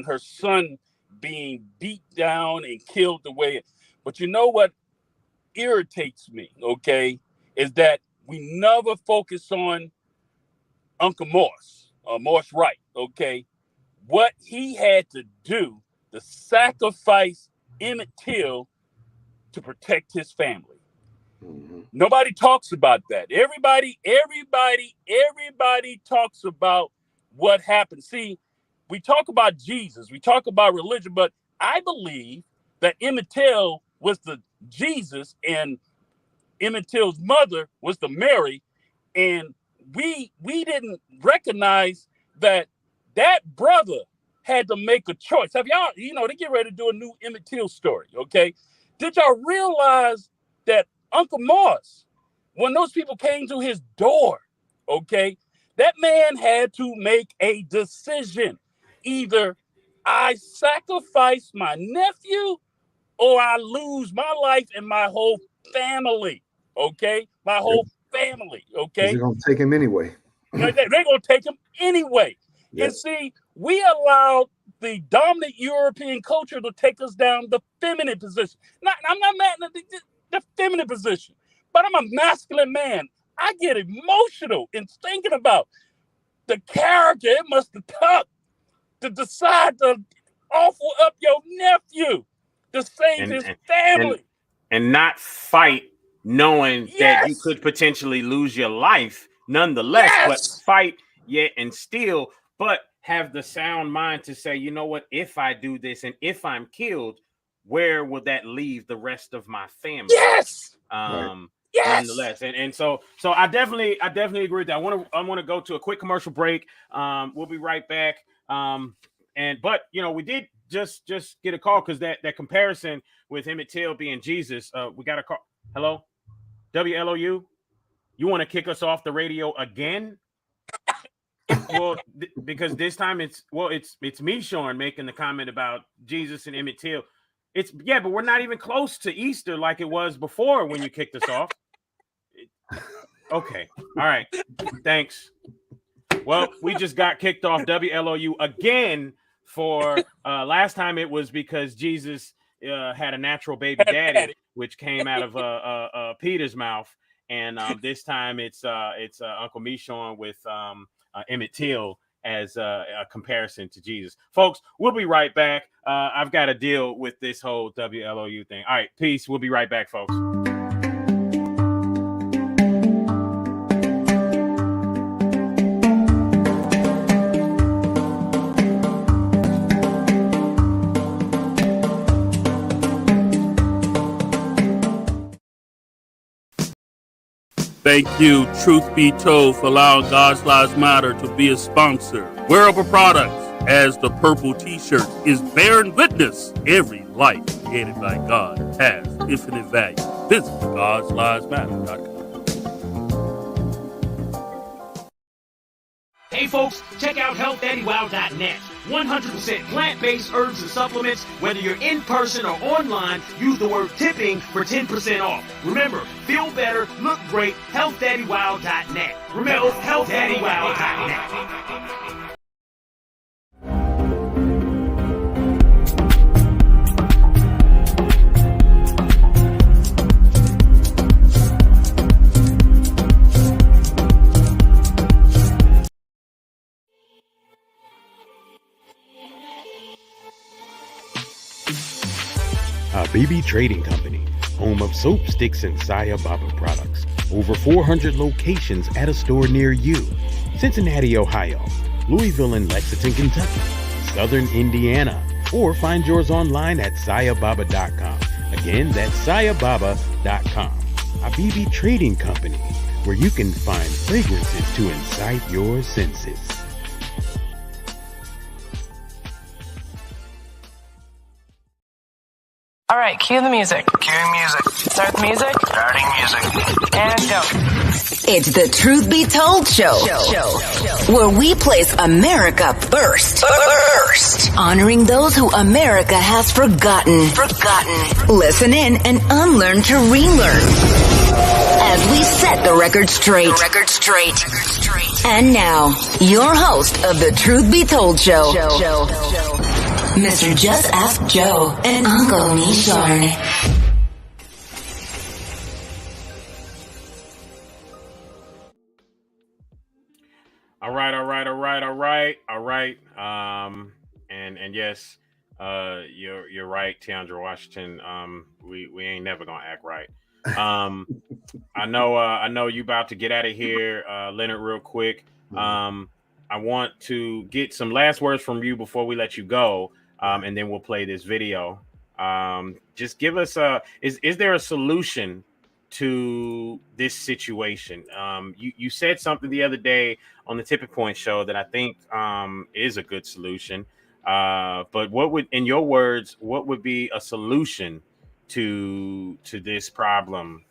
her son being beat down and killed the way. But you know what irritates me, okay, is that we never focus on Uncle Morse, Morse Wright, okay? What he had to do to sacrifice Emmett Till to protect his family. Nobody talks about that. Everybody talks about what happened. See, we talk about Jesus, we talk about religion, but I believe that Emmett Till was the Jesus and Emmett Till's mother was the Mary, and we didn't recognize that brother had to make a choice. Have y'all, they get ready to do a new Emmett Till story, okay? Did y'all realize that Uncle Morse, when those people came to his door Okay, that man had to make a decision. Either I sacrifice my nephew or I lose my life and my whole family. Okay, my whole family. Okay, they're gonna take him anyway. they're gonna take him anyway. Yep. And see, we allowed the dominant European culture to take us down the feminine position. I'm not mad at the feminine position, but I'm a masculine man. I get emotional in thinking about the character it must have took to decide to offer up your nephew to save his family. And not fight knowing that you could potentially lose your life nonetheless, but fight yet and still, but have the sound mind to say, you know what, if I do this and if I'm killed, where will that leave the rest of my family? Nonetheless. And so I definitely agree with that. I want to go to a quick commercial break. We'll be right back. But we did just get a call because that comparison with Emmett Till being Jesus. We got a call. Hello, WLOU. You want to kick us off the radio again? Well, because this time it's me, Sean, making the comment about Jesus and Emmett Till. But we're not even close to Easter like it was before when you kicked us off. Okay, all right, thanks. Well, we just got kicked off WLOU again for last time it was because Jesus had a natural baby daddy, which came out of Peter's mouth, and this time it's Uncle Michon with Emmett Till as a comparison to Jesus. Folks, we'll be right back. I've got to deal with this whole WLOU thing. All right, peace. We'll be right back, folks. Thank you, Truth Be Told, for allowing God's Lives Matter to be a sponsor. Wearable Products, as the purple t-shirt, is bearing witness. Every life created by God has infinite value. Visit God'sLivesMatter.com. Hey folks, check out HealthDaddyWow.net. 100% plant-based herbs and supplements. Whether you're in person or online, use the word tipping for 10% off. Remember, feel better, look great, HealthDaddyWow.net. Remember, HealthDaddyWow.net. BB Trading Company, home of soap sticks and Saya Baba products. Over 400 locations at a store near you. Cincinnati, Ohio, Louisville and Lexington, Kentucky, Southern Indiana, or find yours online at sayababa.com. Again, that's sayababa.com. A BB Trading Company, where you can find fragrances to incite your senses. All right, cue the music. Cueing music. Start the music. Starting music. And go. It's the Truth Be Told show, where we place America first. Honoring those who America has forgotten. Listen in and unlearn to relearn. As we set the record straight. And now, your host of the Truth Be Told show, Mr. Just Ask Joe and Uncle Michon. All right. And yes, you're right, Tiandra Washington. We ain't never gonna act right. I know you about to get out of here, Leonard, real quick. I want to get some last words from you before we let you go, and then we'll play this video. Just give us is there a solution to this situation? You said something the other day on the Tipping Point show that I think is a good solution. But what would, in your words, what would be a solution to this problem,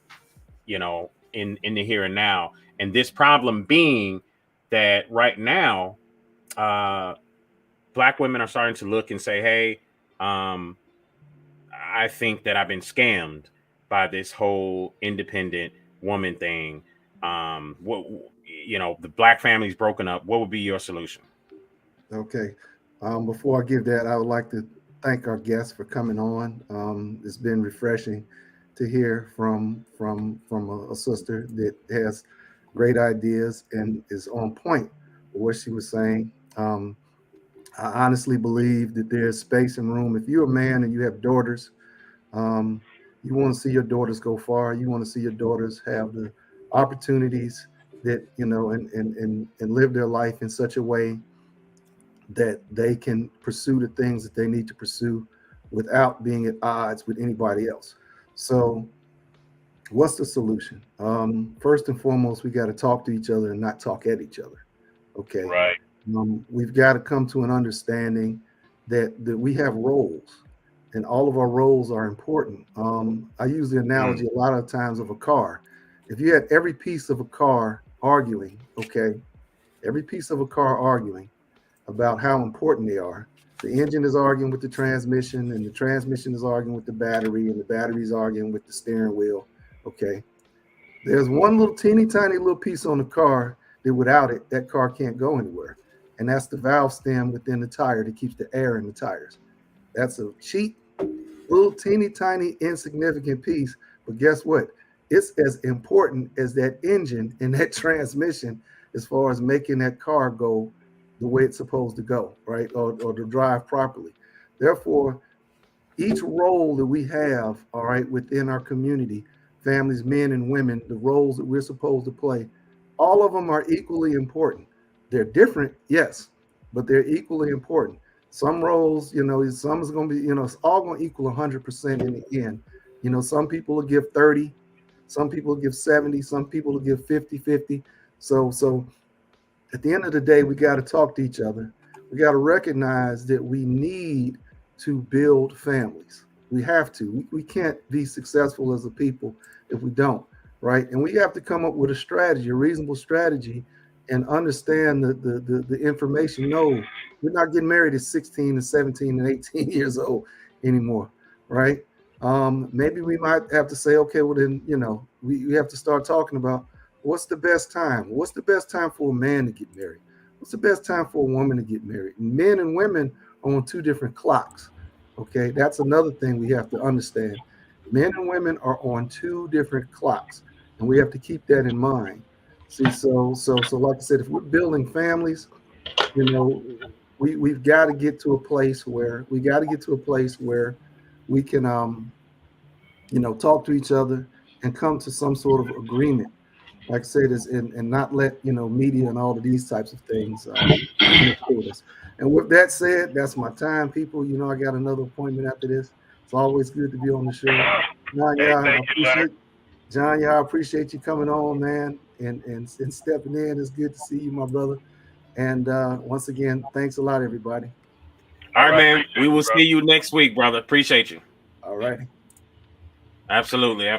in the here and now. And this problem being that right now, Black women are starting to look and say, hey, I think that I've been scammed by this whole independent woman thing. What, the Black family's broken up. What would be your solution? Okay. Before I give that, I would like to thank our guests for coming on. It's been refreshing to hear from a sister that has great ideas and is on point with what she was saying. I honestly believe that there's space and room. If you're a man and you have daughters, you want to see your daughters go far. You want to see your daughters have the opportunities that, and live their life in such a way that they can pursue the things that they need to pursue without being at odds with anybody else. So what's the solution? First and foremost, we got to talk to each other and not talk at each other. Okay. Right. We've got to come to an understanding that we have roles, and all of our roles are important. I use the analogy a lot of times of a car. If you had every piece of a car arguing, okay, every piece of a car arguing about how important they are. The engine is arguing with the transmission, and the transmission is arguing with the battery, and the battery is arguing with the steering wheel. Okay. There's one little teeny tiny little piece on the car that without it, that car can't go anywhere. And that's the valve stem within the tire that keeps the air in the tires. That's a cheap, little teeny tiny insignificant piece. But guess what? It's as important as that engine and that transmission as far as making that car go the way it's supposed to go, right? Or to drive properly. Therefore, each role that we have, all right, within our community, families, men and women, the roles that we're supposed to play, all of them are equally important. They're different, yes, but they're equally important. Some roles, some is going to be, it's all going to equal 100% in the end. Some people will give 30, some people will give 70, some people will give 50-50. So at the end of the day, we got to talk to each other. We got to recognize that we need to build families. We have to. We can't be successful as a people if we don't, right? And we have to come up with a strategy, a reasonable strategy, and understand the information. No, we're not getting married at 16 and 17 and 18 years old anymore, right? Maybe we might have to say, okay, well then, we have to start talking about what's the best time? What's the best time for a man to get married? What's the best time for a woman to get married? Men and women are on two different clocks. Okay, that's another thing we have to understand. Men and women are on two different clocks, and we have to keep that in mind. See, so like I said, if we're building families, we've got to get to a place where we can, talk to each other and come to some sort of agreement. Like I said, and not let media and all of these types of things interfere us. And with that said, that's my time, people. I got another appointment after this. It's always good to be on the show. John, I appreciate you coming on, man, and stepping in. It's good to see you, my brother. And once again, thanks a lot, everybody. All right, man. We will see you next week, brother. Appreciate you. All right. Absolutely.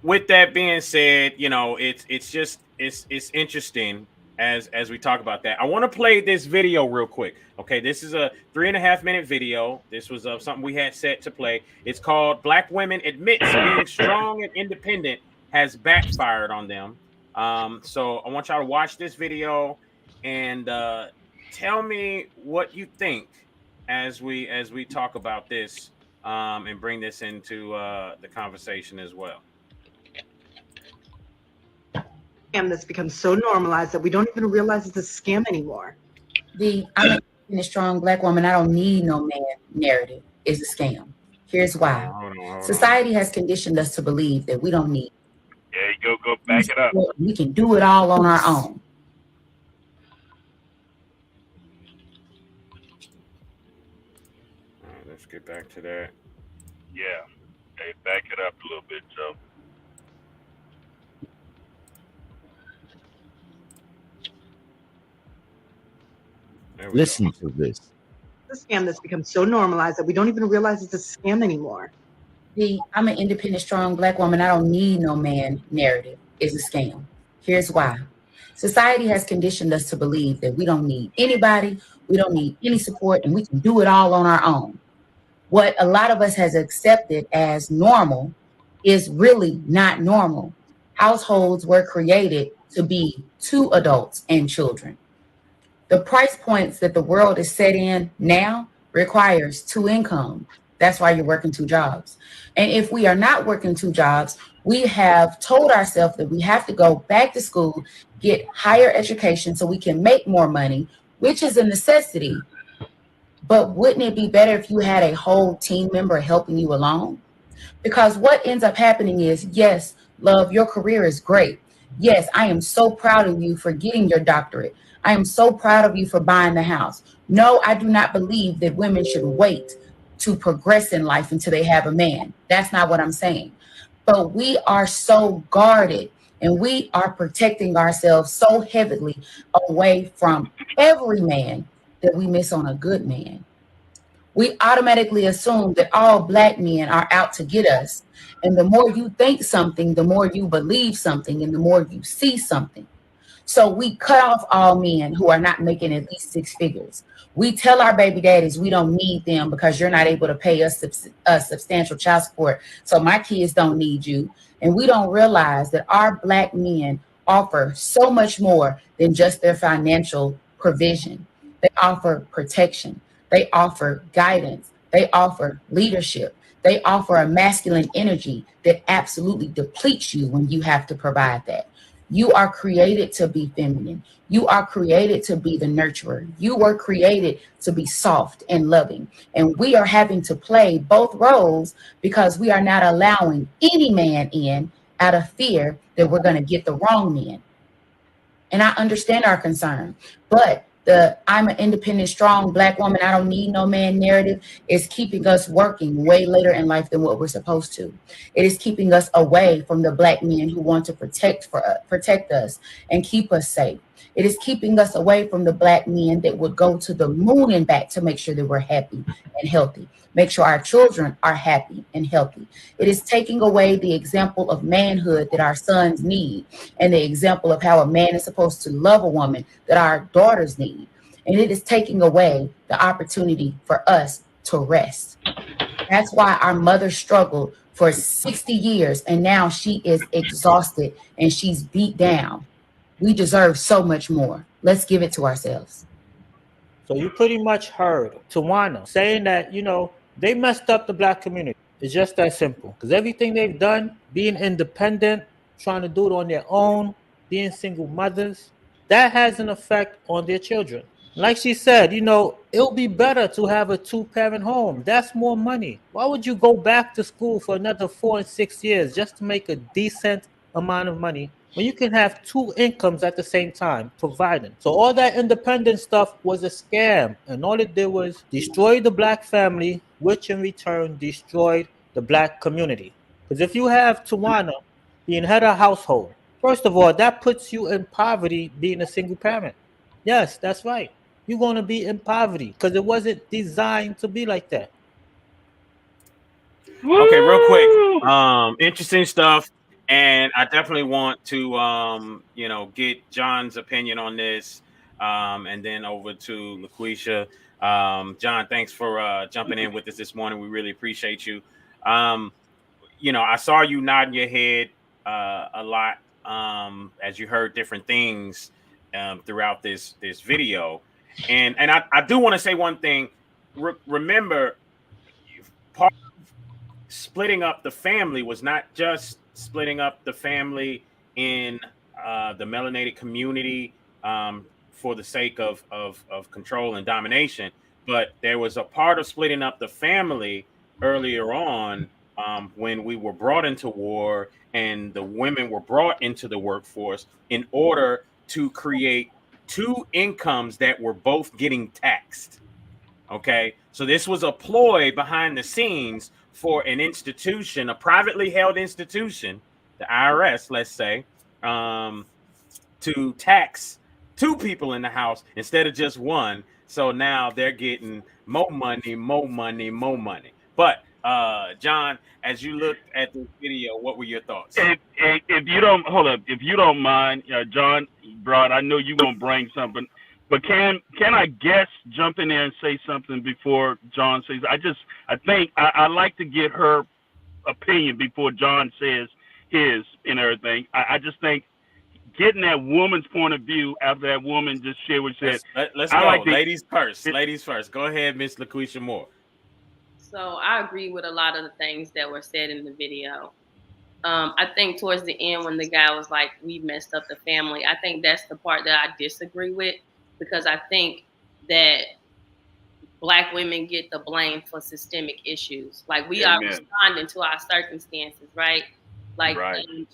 With that being said, it's interesting as we talk about that. I want to play this video real quick. Okay, this is a 3.5-minute video. This was something we had set to play. It's called "Black Women Admits Being Strong and Independent Has Backfired on Them." So I want y'all to watch this video and tell me what you think as we talk about this and bring this into the conversation as well. That's become so normalized that we don't even realize it's a scam anymore. I'm a strong Black woman. I don't need no man narrative is a scam. Here's why. Society has conditioned us to believe that we don't need. Yeah, you go back it up. We can do it all on our own. All right, let's get back to that. Yeah. Hey, back it up a little bit, Joe. Listen to this. The scam that's become so normalized that we don't even realize it's a scam anymore. The I'm an independent, strong Black woman, I don't need no man narrative is a scam. Here's why. Society has conditioned us to believe that we don't need anybody, we don't need any support, and we can do it all on our own. What a lot of us has accepted as normal is really not normal. Households were created to be two adults and children. The price points that the world is set in now requires two income. That's why you're working two jobs. And if we are not working two jobs, we have told ourselves that we have to go back to school, get higher education so we can make more money, which is a necessity. But wouldn't it be better if you had a whole team member helping you along? Because what ends up happening is, yes, love, your career is great. Yes, I am so proud of you for getting your doctorate. I am so proud of you for buying the house. No, I do not believe that women should wait to progress in life until they have a man. That's not what I'm saying. But we are so guarded and we are protecting ourselves so heavily away from every man that we miss on a good man. We automatically assume that all Black men are out to get us. And the more you think something, the more you believe something, and the more you see something. So we cut off all men who are not making at least six figures. We tell our baby daddies we don't need them because you're not able to pay us substantial child support. So my kids don't need you. And we don't realize that our Black men offer so much more than just their financial provision. They offer protection. They offer guidance. They offer leadership. They offer a masculine energy that absolutely depletes you when you have to provide that. You are created to be feminine. You are created to be the nurturer. You were created to be soft and loving. And we are having to play both roles because we are not allowing any man in out of fear that we're going to get the wrong man. And I understand our concern, but the I'm an independent, strong Black woman, I don't need no man narrative is keeping us working way later in life than what we're supposed to. It is keeping us away from the Black men who want to protect us and keep us safe. It is keeping us away from the Black men that would go to the moon and back to make sure that we're happy and healthy, make sure our children are happy and healthy. It is taking away the example of manhood that our sons need and the example of how a man is supposed to love a woman that our daughters need. And it is taking away the opportunity for us to rest. That's why our mother struggled for 60 years and now she is exhausted and she's beat down. We deserve so much more. Let's give it to ourselves. So you pretty much heard Tawana saying that, they messed up the Black community. It's just that simple. Because everything they've done, being independent, trying to do it on their own, being single mothers, that has an effect on their children. Like she said, it'll be better to have a two-parent home. That's more money. Why would you go back to school for another 4 and 6 years just to make a decent amount of money when you can have two incomes at the same time providing? So all that independent stuff was a scam, and all it did was destroy the Black family, which in return destroyed the Black community. Because if you have Tawana being head of household, first of all, that puts you in poverty being a single parent. Yes, that's right. You're going to be in poverty because it wasn't designed to be like that. Okay, real quick. Interesting stuff. And I definitely want to, get John's opinion on this, and then over to LaQuisha. John, thanks for jumping in with us this morning. We really appreciate you. I saw you nodding your head a lot as you heard different things throughout this video, and I do want to say one thing. Remember, part of splitting up the family was not just splitting up the family in the melanated community for the sake of control and domination, but there was a part of splitting up the family earlier on when we were brought into war and the women were brought into the workforce in order to create two incomes that were both getting taxed. Okay, so this was a ploy behind the scenes for an institution, a privately held institution, the IRS, let's say, to tax two people in the house instead of just one. So now they're getting more money. But John, as you looked at this video, what were your thoughts? If you don't hold up, if you don't mind, John, Broad, I know you're gonna bring something, but can I jump in there and say something before John says? I think I like to get her opinion before John says his and everything. I just think getting that woman's point of view after that woman just shared what she said. Let's go. Ladies first. Ladies first. Go ahead, Miss LaQuisha Moore. So I agree with a lot of the things that were said in the video. I think towards the end when the guy was like, we messed up the family, I think that's the part that I disagree with, because I think that Black women get the blame for systemic issues. Like we are responding to our circumstances, right? Like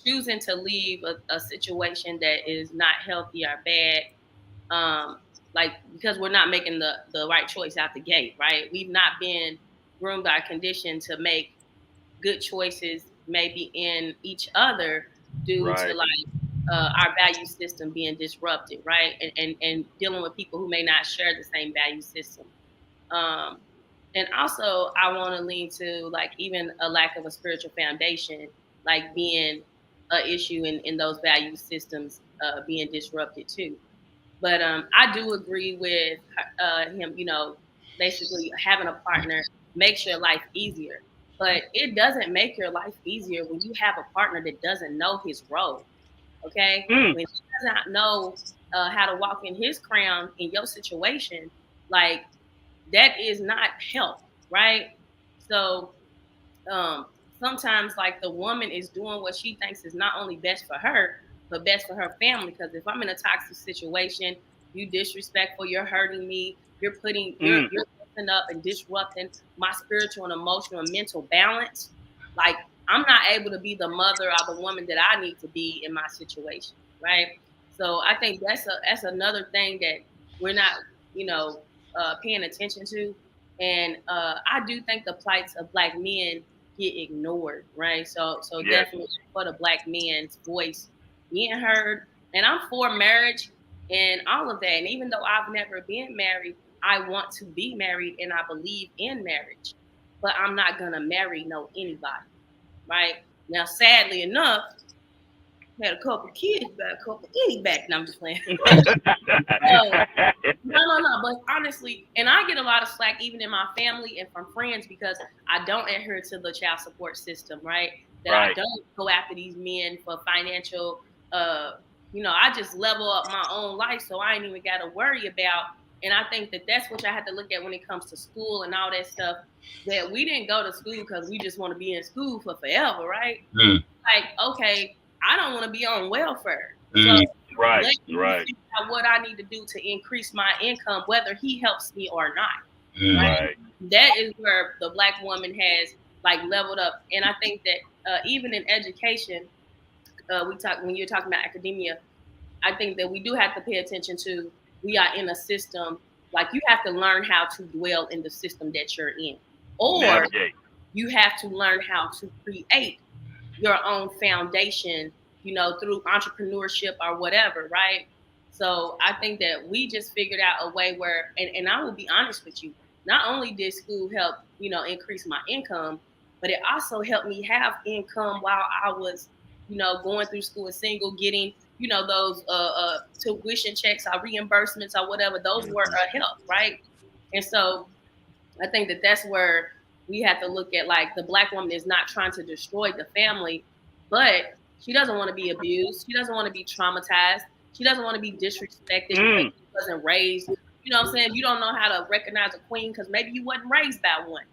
choosing to leave a situation that is not healthy or bad, like because we're not making the right choice out the gate, right? We've not been groomed or conditioned to make good choices maybe in each other due to like our value system being disrupted, right? And dealing with people who may not share the same value system. And also I want to lean to like even a lack of a spiritual foundation, like being an issue in those value systems being disrupted too. But I do agree with him, basically having a partner makes your life easier. But it doesn't make your life easier when you have a partner that doesn't know his role, okay? When he doesn't know how to walk in his crown in your situation, like that is not help, right? So sometimes like the woman is doing what she thinks is not only best for her, but best for her family. Because if I'm in a toxic situation, you disrespectful, you're hurting me, you're messing up and disrupting my spiritual and emotional and mental balance. Like I'm not able to be the mother or the woman that I need to be in my situation, right? So I think that's another thing that we're not, paying attention to. And I do think the plights of Black men get ignored, right? So definitely for the Black man's voice being heard. And I'm for marriage and all of that. And even though I've never been married, I want to be married and I believe in marriage. But I'm not gonna marry anybody, right? Now, sadly enough, had a couple kids back, a couple idiots back. No, I'm just playing. No. But honestly, and I get a lot of slack even in my family and from friends because I don't adhere to the child support system, right? I don't go after these men for financial, I just level up my own life so I ain't even got to worry about. And I think that that's what I have to look at when it comes to school and all that stuff, that we didn't go to school because we just want to be in school for forever, right? Like, okay, I don't want to be on welfare. So let me figure out what I need to do to increase my income, whether he helps me or not. Right? That is where the Black woman has like leveled up. And I think that even in education, when you're talking about academia, I think that we do have to pay attention to, we are in a system, like you have to learn how to dwell in the system that you're in. Or you have to learn how to create your own foundation, through entrepreneurship or whatever, right? So I think that we just figured out a way where, and I will be honest with you, not only did school help, increase my income, but it also helped me have income while I was, going through school as single, getting, those tuition checks or reimbursements or whatever. Those were a help, right? And so I think that that's where we have to look at, like, the Black woman is not trying to destroy the family, but she doesn't want to be abused. She doesn't want to be traumatized. She doesn't want to be disrespected because she wasn't raised. You know what I'm saying? You don't know how to recognize a queen because maybe you wasn't raised by one,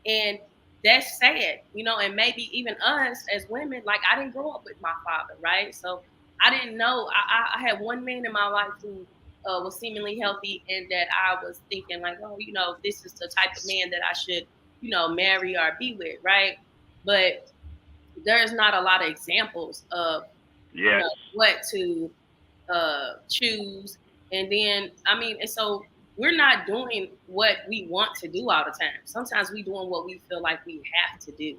and that's sad, and maybe even us as women, like I didn't grow up with my father, right? So I didn't know. I had one man in my life who was seemingly healthy and that I was thinking like, oh, this is the type of man that I should, marry or be with, right? But there's not a lot of examples of what to choose. And then, and so we're not doing what we want to do all the time. Sometimes we doing what we feel like we have to do.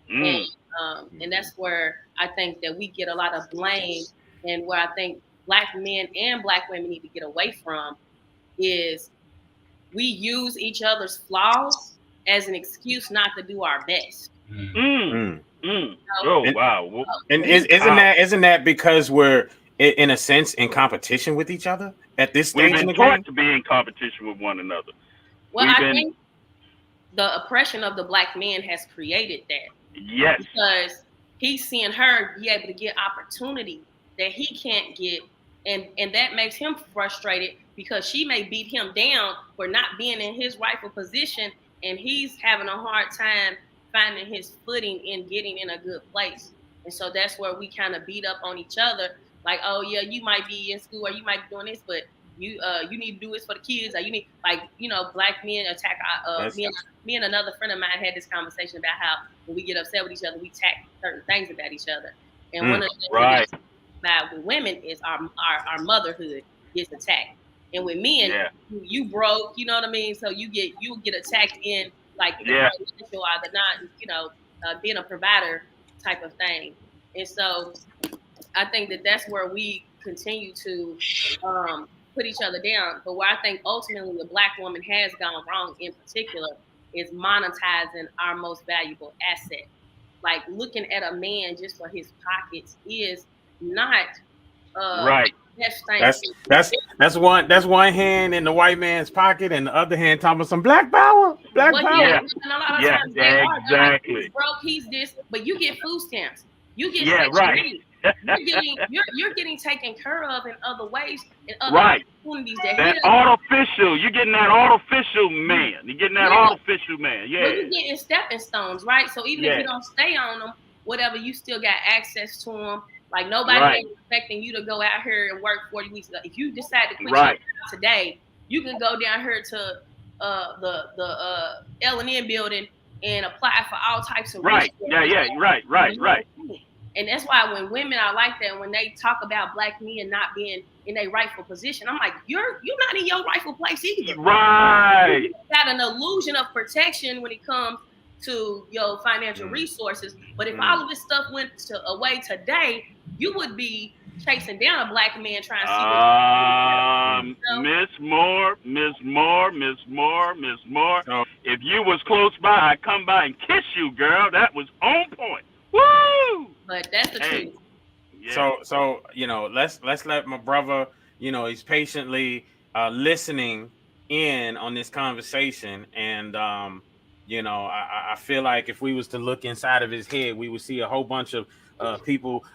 And that's where I think that we get a lot of blame, and where I think Black men and Black women need to get away from is we use each other's flaws as an excuse not to do our best. Oh, wow. And isn't that because we're in a sense in competition with each other at this We've stage in been the taught game? to be in competition with one another. Well, I think the oppression of the black man has created that. Yes. Because he's seeing her be able to get opportunity that he can't get. And that makes him frustrated because she may beat him down for not being in his rightful position, and he's having a hard time finding his footing in getting in a good place. And so that's where we kind of beat up on each other. Like, oh yeah, you might be in school or you might be doing this, but you need to do this for the kids. Or you need, like, black men attack. Me and another friend of mine had this conversation about how when we get upset with each other, we attack certain things about each other. And one of the things about with women is our motherhood gets attacked. And with men, you broke, you know what I mean? So you get attacked in like the financial or the not, being a provider type of thing. And so I think that's where we continue to put each other down. But where I think ultimately the black woman has gone wrong in particular is monetizing our most valuable asset. Like looking at a man just for his pockets is not right. That's one hand in the white man's pocket and the other hand talking about some black power. Black power. Yeah, and a lot of times exactly. Like, he's broke, he's this, but you get food stamps. You get you're getting taken care of in other ways and other opportunities that artificial. You're getting that artificial man. You're getting that artificial man. Yeah. But you're getting stepping stones, right? So even if you don't stay on them, whatever, you still got access to them. Like nobody ain't expecting you to go out here and work 40 weeks. If you decide to quit your job today, you can go down here to the L&N building and apply for all types of right. And that's why when women are like that, when they talk about black men not being in a rightful position, I'm like, you're not in your rightful place either. Right. You got an illusion of protection when it comes to your financial resources. But if all of this stuff went away today, you would be chasing down a black man trying to see Miss Moore. If you was close by, I'd come by and kiss you, girl. That was on point. Woo! But that's the truth. Yeah. So let's let my brother, he's patiently listening in on this conversation, and I feel like if we was to look inside of his head, we would see a whole bunch of people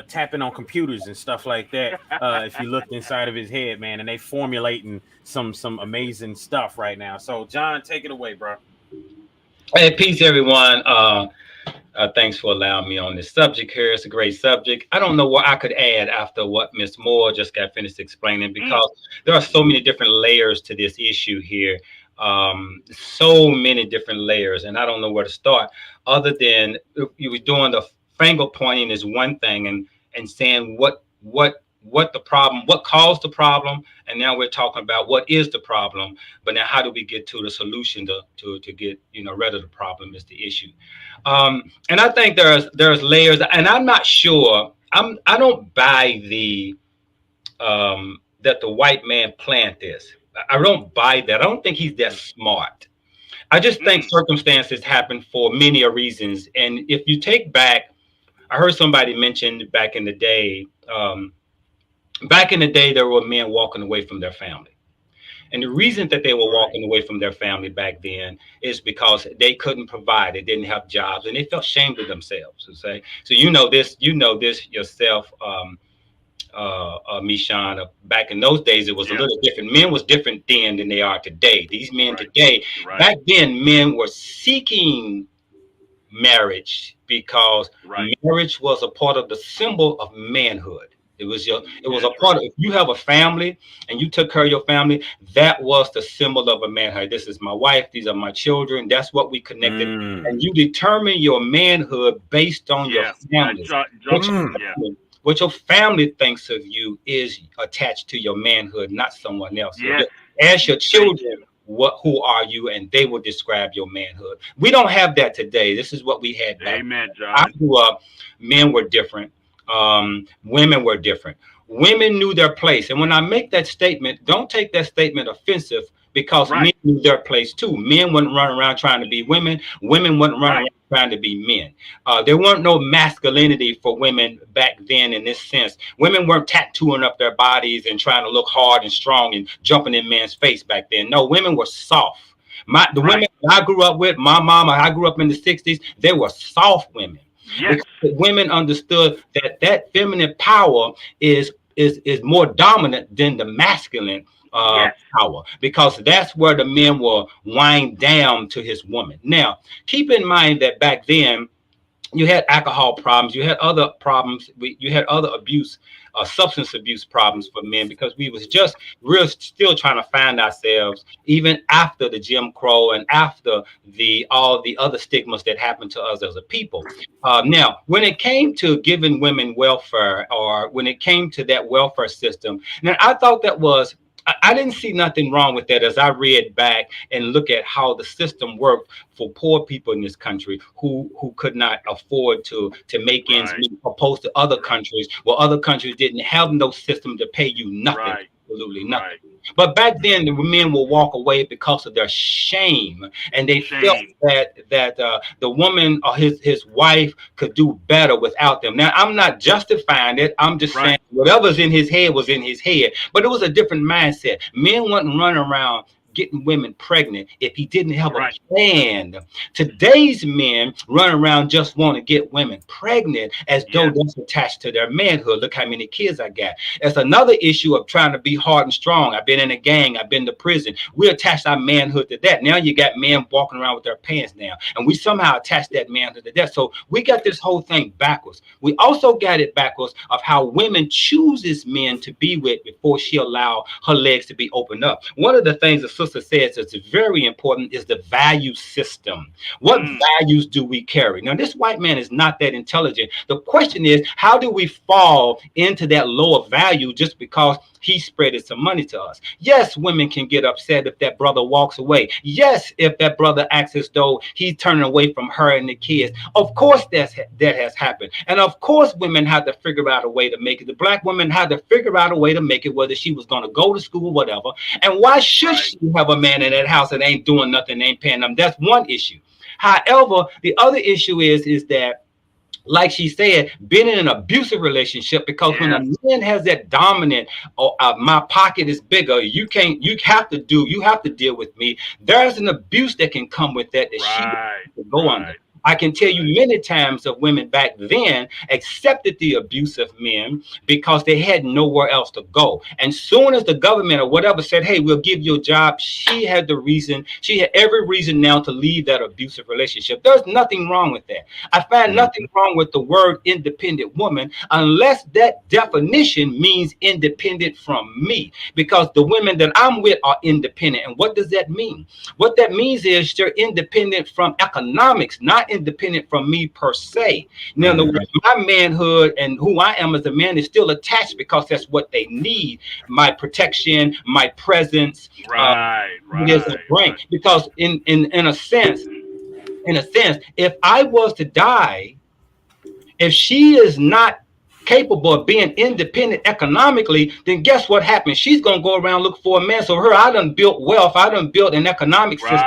tapping on computers and stuff like that. If you looked inside of his head, man, and they formulating some amazing stuff right now. So John, take it away, bro. Hey, peace, everyone. Thanks for allowing me on this subject here. It's a great subject. I don't know what I could add after what Ms. Moore just got finished explaining, because there are so many different layers to this issue here. So many different layers, and I don't know where to start other than you were doing the finger pointing is one thing, and saying what the problem, what caused the problem, and now we're talking about what is the problem. But now, how do we get to the solution to get rid of the problem is the issue. And I think there's layers, and I'm not sure. I don't buy the that the white man planned this. I don't buy that. I don't think he's that smart. I just think circumstances happen for many reasons. And if you take back, I heard somebody mention back in the day, there were men walking away from their family. And the reason that they were walking away from their family back then is because they couldn't provide. They didn't have jobs, and they felt ashamed of themselves. So you know this yourself, Mishan. Back in those days, it was a little different. Men was different then than they are today. These men today, back then, men were seeking marriage because marriage was a part of the symbol of manhood. It was a part of, if you have a family and you took care of your family, that was the symbol of a manhood. This is my wife. These are my children. That's what we connected. And you determine your manhood based on your family. What your family thinks of you is attached to your manhood, not someone else. Ask your children, who are you? And they will describe your manhood. We don't have that today. This is what we had back then. John. I grew up, men were different. Women were different. Women knew their place. And when I make that statement, don't take that statement offensive, because men knew their place too. Men wouldn't run around trying to be women. Women wouldn't run around trying to be men. There weren't no masculinity for women back then in this sense. Women weren't tattooing up their bodies and trying to look hard and strong and jumping in men's face back then. No, women were soft. The women I grew up with, my mama, I grew up in the 60s, they were soft women. Yes. Women understood that feminine power is more dominant than the masculine power, because that's where the men will wind down to his woman. Now, keep in mind that back then you had alcohol problems, you had other problems, you had other abuse, substance abuse problems for men, because we was just still trying to find ourselves even after the Jim Crow and after all the other stigmas that happened to us as a people. Now, when it came to giving women welfare, or when it came to that welfare system, now I thought that was, I didn't see nothing wrong with that as I read back and look at how the system worked for poor people in this country who could not afford to make ends meet, opposed to other countries where other countries didn't have no system to pay you nothing. Absolutely nothing. But back then, the men will walk away because of their shame, and they felt that the woman or his wife could do better without them. Now, I'm not justifying it. I'm just saying whatever's in his head was in his head. But it was a different mindset. Men wouldn't run around getting women pregnant if he didn't have a plan. Today's men run around just want to get women pregnant as though that's attached to their manhood. Look how many kids I got. It's another issue of trying to be hard and strong. I've been in a gang, I've been to prison. We attach our manhood to that. Now you got men walking around with their pants down, and we somehow attach that manhood to that. So we got this whole thing backwards. We also got it backwards of how women chooses men to be with before she allow her legs to be opened up. One of the things the sister says that's very important is the value system. What values do we carry? Now, this white man is not that intelligent. The question is, how do we fall into that lower value just because he spreaded some money to us? Yes, women can get upset if that brother walks away. Yes, if that brother acts as though he's turning away from her and the kids. Of course, that has happened. And of course, women have to figure out a way to make it. The black women had to figure out a way to make it, whether she was going to go to school or whatever. And why should she have a man in that house that ain't doing nothing, ain't paying them? That's one issue. However, the other issue is that, like she said, being in an abusive relationship, because when a man has that dominant, my pocket is bigger, you have to deal with me. There's an abuse that can come with that she has to go under. I can tell you many times of women back then accepted the abuse of men because they had nowhere else to go. And soon as the government or whatever said, hey, we'll give you a job, she had every reason now to leave that abusive relationship. There's nothing wrong with that. I find nothing wrong with the word independent woman, unless that definition means independent from me, because the women that I'm with are independent. And what does that mean? What that means is they're independent from economics, not independent from me per se. Now, my manhood and who I am as a man is still attached because that's what they need. My protection, my presence, because in a sense, if I was to die, if she is not capable of being independent economically, then guess what happens? She's gonna go around look for a man. So I done built wealth, I done built an economic system.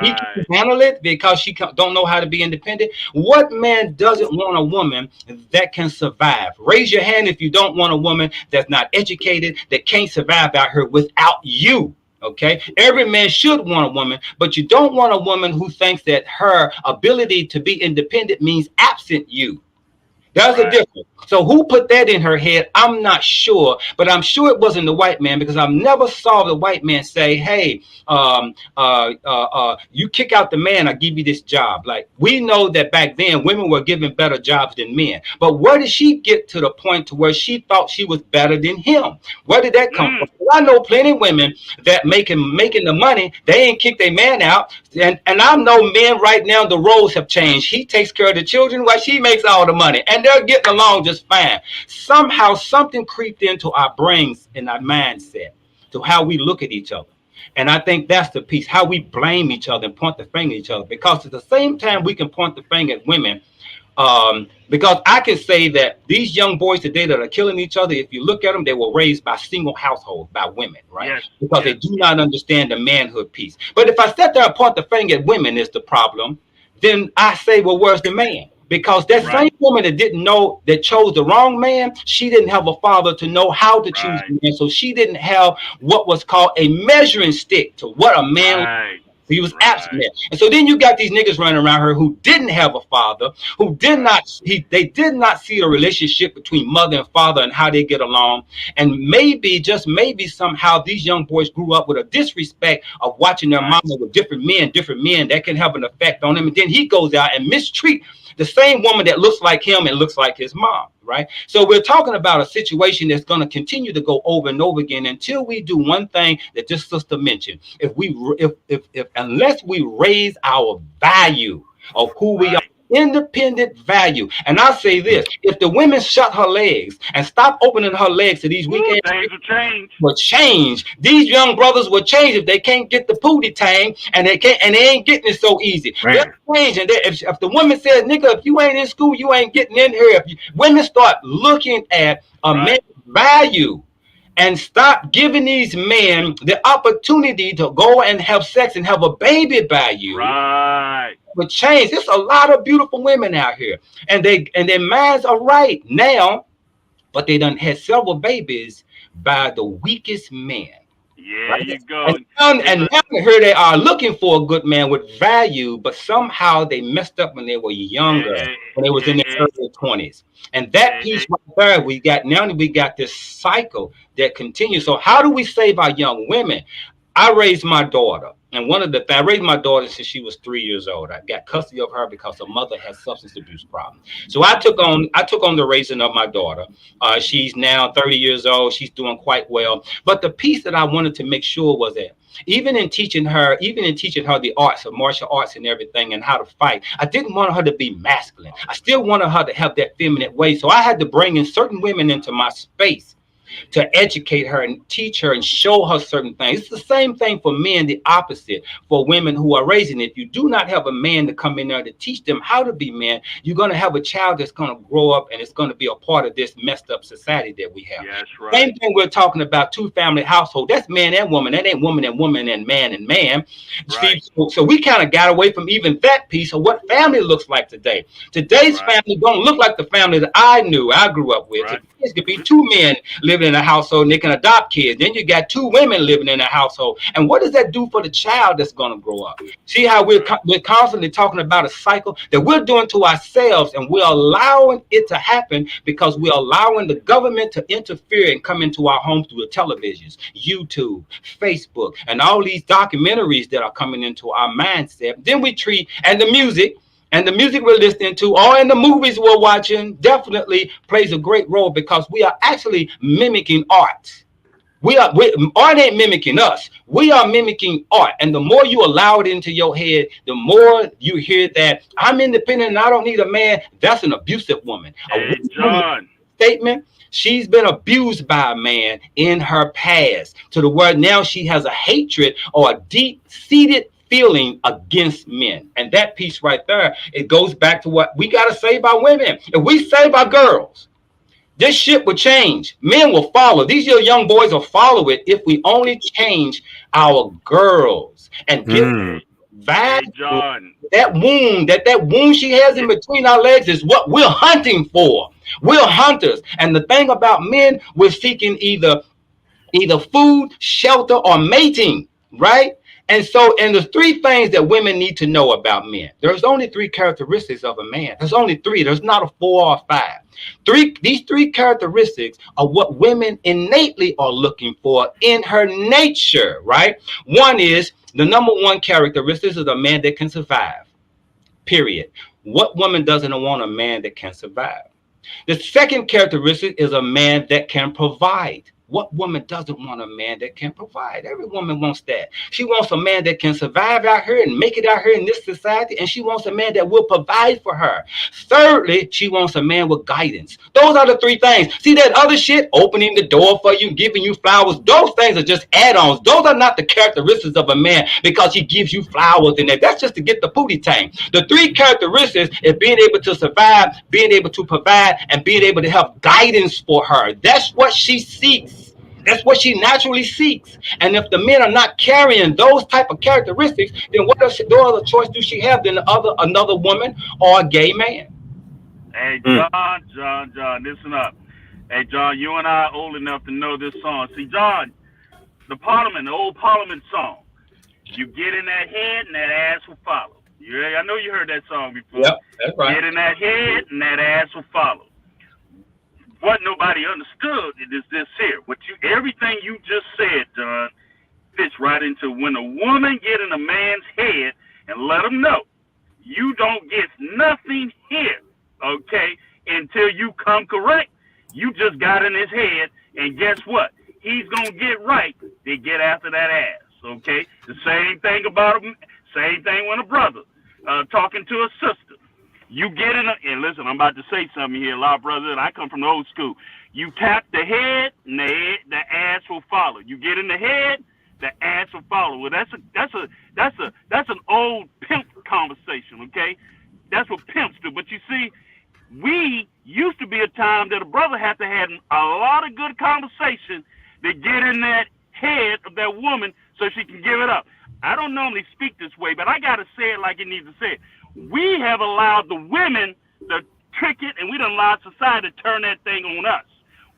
He can handle it because she don't know how to be independent. What man doesn't want a woman that can survive? Raise your hand if you don't want a woman that's not educated, that can't survive out here without you. Okay, every man should want a woman, but you don't want a woman who thinks that her ability to be independent means absent you. There's a difference. So who put that in her head? I'm not sure, but I'm sure it wasn't the white man, because I never saw the white man say, hey, you kick out the man, I give you this job. Like, we know that back then women were given better jobs than men. But where did she get to the point to where she thought she was better than him? Where did that come from? I know plenty of women that making the money, they ain't kick their man out. And I know men right now, the roles have changed. He takes care of the children while she makes all the money. And they're getting along just fine. Somehow something creeped into our brains and our mindset to how we look at each other. And I think that's the piece, how we blame each other and point the finger at each other. Because at the same time we can point the finger at women, Because I can say that these young boys today that are killing each other, if you look at them, they were raised by single households, by women, right? Yes, Because they do not understand the manhood piece. But if I sit there and point the finger at women is the problem, then I say, well, where's the man? Because that same woman that didn't know, that chose the wrong man, she didn't have a father to know how to choose the man. So she didn't have what was called a measuring stick to what a man. He was absent. And so then you got these niggas running around her who didn't have a father, who did not, they did not see a relationship between mother and father and how they get along. And maybe, just maybe somehow these young boys grew up with a disrespect of watching their mama with different men that can have an effect on them. And then he goes out and mistreat the same woman that looks like him and looks like his mom, right? So we're talking about a situation that's going to continue to go over and over again until we do one thing that this sister mentioned. If unless we raise our value of who we are, independent value. And I'll say this, if the women shut her legs and stop opening her legs to these weekends, things will change. These young brothers will change if they can't get the pootie tang and they ain't getting it so easy. They'll change. And if the woman says, nigga, if you ain't in school, you ain't getting in here. Women start looking at a man's value and stop giving these men the opportunity to go and have sex and have a baby by you. Would change. There's a lot of beautiful women out here, and their minds are right now, but they done had several babies by the weakest man. Yeah, you go. And now here they are looking for a good man with value, but somehow they messed up when they were younger, when they was in their early 20s. And that piece right there, we got this cycle that continues. So how do we save our young women? I raised my daughter, and I raised my daughter since she was 3 years old. I got custody of her because her mother has substance abuse problems. So I took on the raising of my daughter. She's now 30 years old. She's doing quite well. But the piece that I wanted to make sure was that even in teaching her the arts of martial arts and everything and how to fight, I didn't want her to be masculine. I still wanted her to have that feminine way. So I had to bring in certain women into my space to educate her and teach her and show her certain things. It's the same thing for men, the opposite for women who are raising. If you do not have a man to come in there to teach them how to be men, you're going to have a child that's going to grow up and it's going to be a part of this messed up society that we have. That's right. Same thing we're talking about, two-family household. That's man and woman. That ain't woman and woman and man and man. Right. So we kind of got away from even that piece of what family looks like today. Today's family don't look like the family that I grew up with. It could be two men living in a household and they can adopt kids. Then you got two women living in a household. And what does that do for the child that's going to grow up? See how we're constantly talking about a cycle that we're doing to ourselves, and we're allowing it to happen because we're allowing the government to interfere and come into our homes through the televisions, YouTube, Facebook, and all these documentaries that are coming into our mindset. Then we treat, and the music we're listening to, or in the movies we're watching, definitely plays a great role because we are actually mimicking art. Art ain't mimicking us. We are mimicking art. And the more you allow it into your head, the more you hear that I'm independent and I don't need a man. That's an abusive woman. Hey, John. Statement. She's been abused by a man in her past to the word now she has a hatred or a deep-seated feeling against men. And that piece right there, it goes back to what we got to save our women. If we save our girls, this shit will change. Men will follow. These young boys will follow it if we only change our girls and give value. John. That wound she has in between our legs is what we're hunting for. We're hunters. And the thing about men, we're seeking either food, shelter, or mating, right? And there's three things that women need to know about men. There's only three characteristics of a man. There's only three. There's not a 4 or 5. These three characteristics are what women innately are looking for in her nature, right? One is, the number one characteristic is a man that can survive, period. What woman doesn't want a man that can survive? The second characteristic is a man that can provide. What woman doesn't want a man that can provide? Every woman wants that. She wants a man that can survive out here and make it out here in this society, and she wants a man that will provide for her. Thirdly, she wants a man with guidance. Those are the three things. See that other shit, opening the door for you, giving you flowers, those things are just add-ons. Those are not the characteristics of a man because he gives you flowers in there. That's just to get the booty tank. The three characteristics is being able to survive, being able to provide, and being able to have guidance for her. That's what she seeks. That's what she naturally seeks. And if the men are not carrying those type of characteristics, then what other choice do she have than another woman or a gay man? Hey, John, listen up. Hey, John, you and I are old enough to know this song. See, John, the old Parliament song. You get in that head and that ass will follow. Yeah, I know you heard that song before. Yep, that's right. Get in that head and that ass will follow. What nobody understood is this here. Everything you just said, John, fits right into when a woman get in a man's head and let him know you don't get nothing here, okay, until you come correct. You just got in his head, and guess what? He's going to get right to get after that ass, okay? The same thing when a brother talking to a sister. You get in and listen, I'm about to say something here, brother, and I come from the old school. You tap the head, and the ass will follow. You get in the head, the ass will follow. Well, that's an old pimp conversation, okay? That's what pimps do. But you see, we used to be a time that a brother had to have a lot of good conversation to get in that head of that woman so she can give it up. I don't normally speak this way, but I gotta say it like it needs to say it. We have allowed the women to trick it, and we done allowed society to turn that thing on us.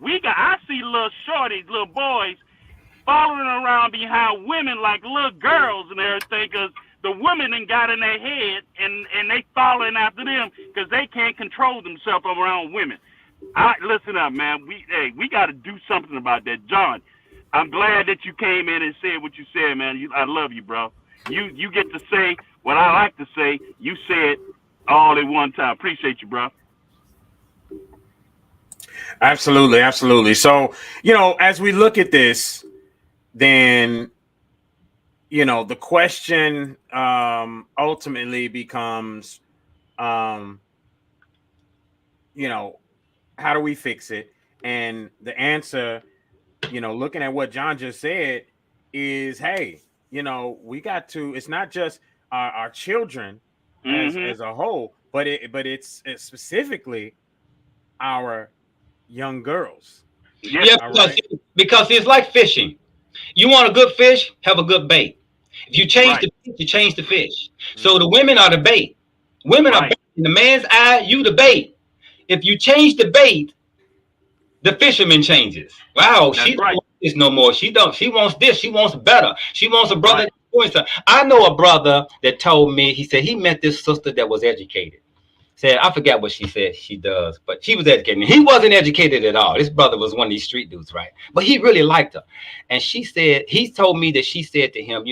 I see little shorties, little boys, following around behind women like little girls and everything, because the women done got in their head, and they following after them because they can't control themselves around women. Listen up, man. We got to do something about that. John, I'm glad that you came in and said what you said, man. I love you, bro. You get to say what I like to say. You said all at one time. Appreciate you, bro. Absolutely, absolutely. So, as we look at this, then, the question ultimately becomes, how do we fix it? And the answer, looking at what John just said, is, hey, we got to. It's not just our children as a whole, but it's specifically our young girls. Yeah, because it's like fishing. You want a good fish, have a good bait. If you change the bait, you change the fish. So the women are the bait. Women are bait. In the man's eye, you the bait. If you change the bait, the fisherman changes. Wow, she don't want this no more. She wants this. She wants better. She wants a brother. I know a brother that told me, he said he met this sister that was educated. Said, I forgot what she said she does, but she was educated. He wasn't educated at all. This brother was one of these street dudes, right? But he really liked her. And he told me that she said to him,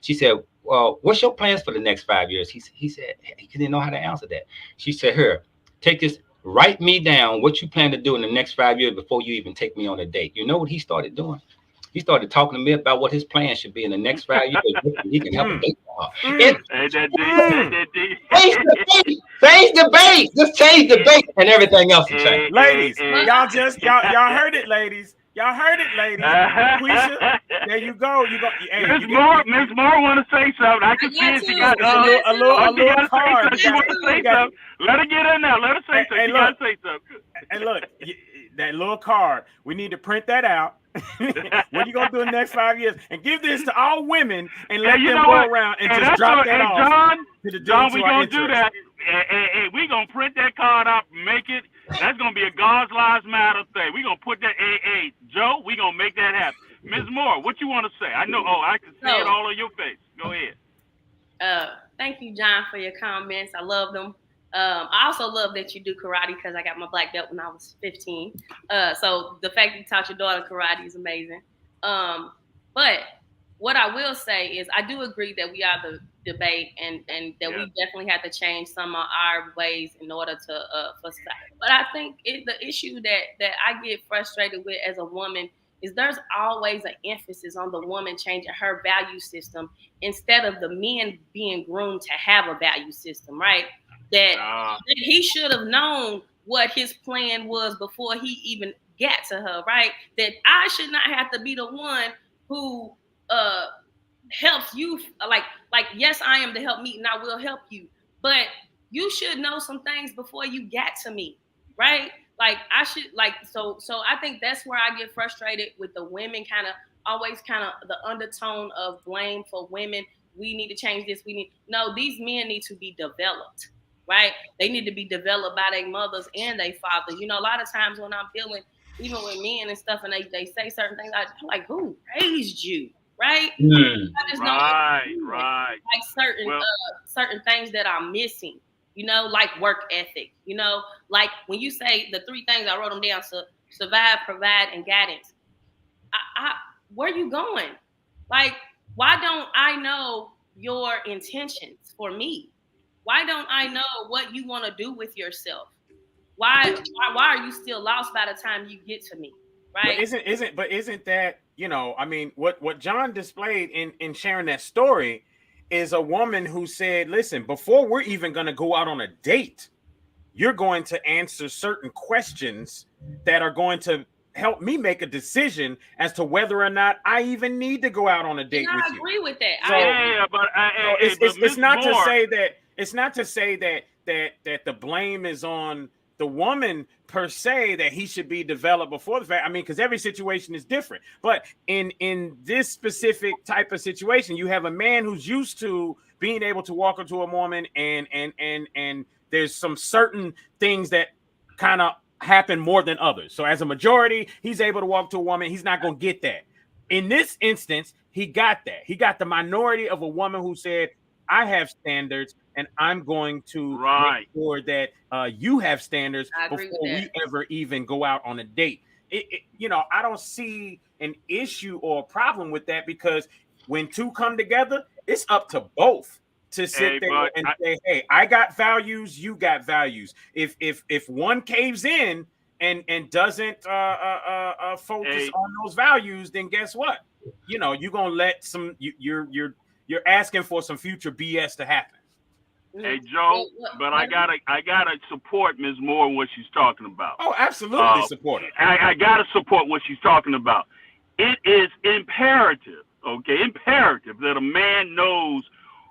she said, well, what's your plans for the next 5 years? He said, he didn't know how to answer that. She said, here, take this, write me down what you plan to do in the next 5 years before you even take me on a date. You know what he started doing? He started talking to me about what his plan should be in the next 5 years. He can help a date for her. Change the bait. Just change the bait, and everything else will change. Ladies, y'all heard it, ladies. Y'all heard it, ladies. Quisha, there you go. Hey, Miss Moore want to say something. I can see it. She got a little card. She want to say something. Let her get in there. Let her say something. She got to say something. And look, that little card, we need to print that out. What are you gonna do in the next 5 years? And give this to all women and let them go around and just drop that off. John, we gonna do that. Hey, we gonna print that card out, make it. That's gonna be a God's Lives Matter thing. We gonna put that. Hey, Joe, we gonna make that happen. Ms. Moore, what you want to say? I know. I can see it all on your face. Go ahead. Thank you, John, for your comments. I love them. I also love that you do karate because I got my black belt when I was 15. So the fact that you taught your daughter karate is amazing. But what I will say is I do agree that we are the debate and that we definitely have to change some of our ways in order to for society. But I think the issue that I get frustrated with as a woman is there's always an emphasis on the woman changing her value system instead of the men being groomed to have a value system, right? That he should have known what his plan was before he even got to her, right? That I should not have to be the one who helps you. Like yes, I am the help meet and I will help you, but you should know some things before you got to me, right? Like I should so I think that's where I get frustrated with the women always the undertone of blame for women. We need to change this. No, these men need to be developed, right? They need to be developed by their mothers and their fathers. You know, a lot of times when I'm dealing even with men and stuff and they say certain things, I'm like, who raised you? Right? I just know Right. like certain things that I'm missing, you know, like work ethic, you know, like when you say the 3 things, I wrote them down: survive, provide, and guidance. Where you going? Like, why don't I know your intentions for me? Why don't I know what you want to do with yourself? Why are you still lost by the time you get to me? Right? But isn't that, you know, I mean, what John displayed in sharing that story is a woman who said, listen, before we're even going to go out on a date, you're going to answer certain questions that are going to help me make a decision as to whether or not I even need to go out on a date with you. I agree with that. So, it's not to say that the blame is on the woman per se, that he should be developed before the fact. I mean, because every situation is different. But in this specific type of situation, you have a man who's used to being able to walk into a woman and there's some certain things that kind of happen more than others. So as a majority, he's able to walk to a woman. He's not going to get that. In this instance, he got that. He got the minority of a woman who said, I have standards and I'm going to make sure that you have standards before we ever even go out on a date. You know, I don't see an issue or a problem with that, because when 2 come together, it's up to both to sit there and say, hey, I got values, you got values. If one caves in and doesn't focus on those values, then guess what? You know, you're gonna let you're asking for some future BS to happen. Hey Joe, but I gotta support Ms. Moore in what she's talking about. Oh, absolutely support her. I gotta support what she's talking about. It is imperative that a man knows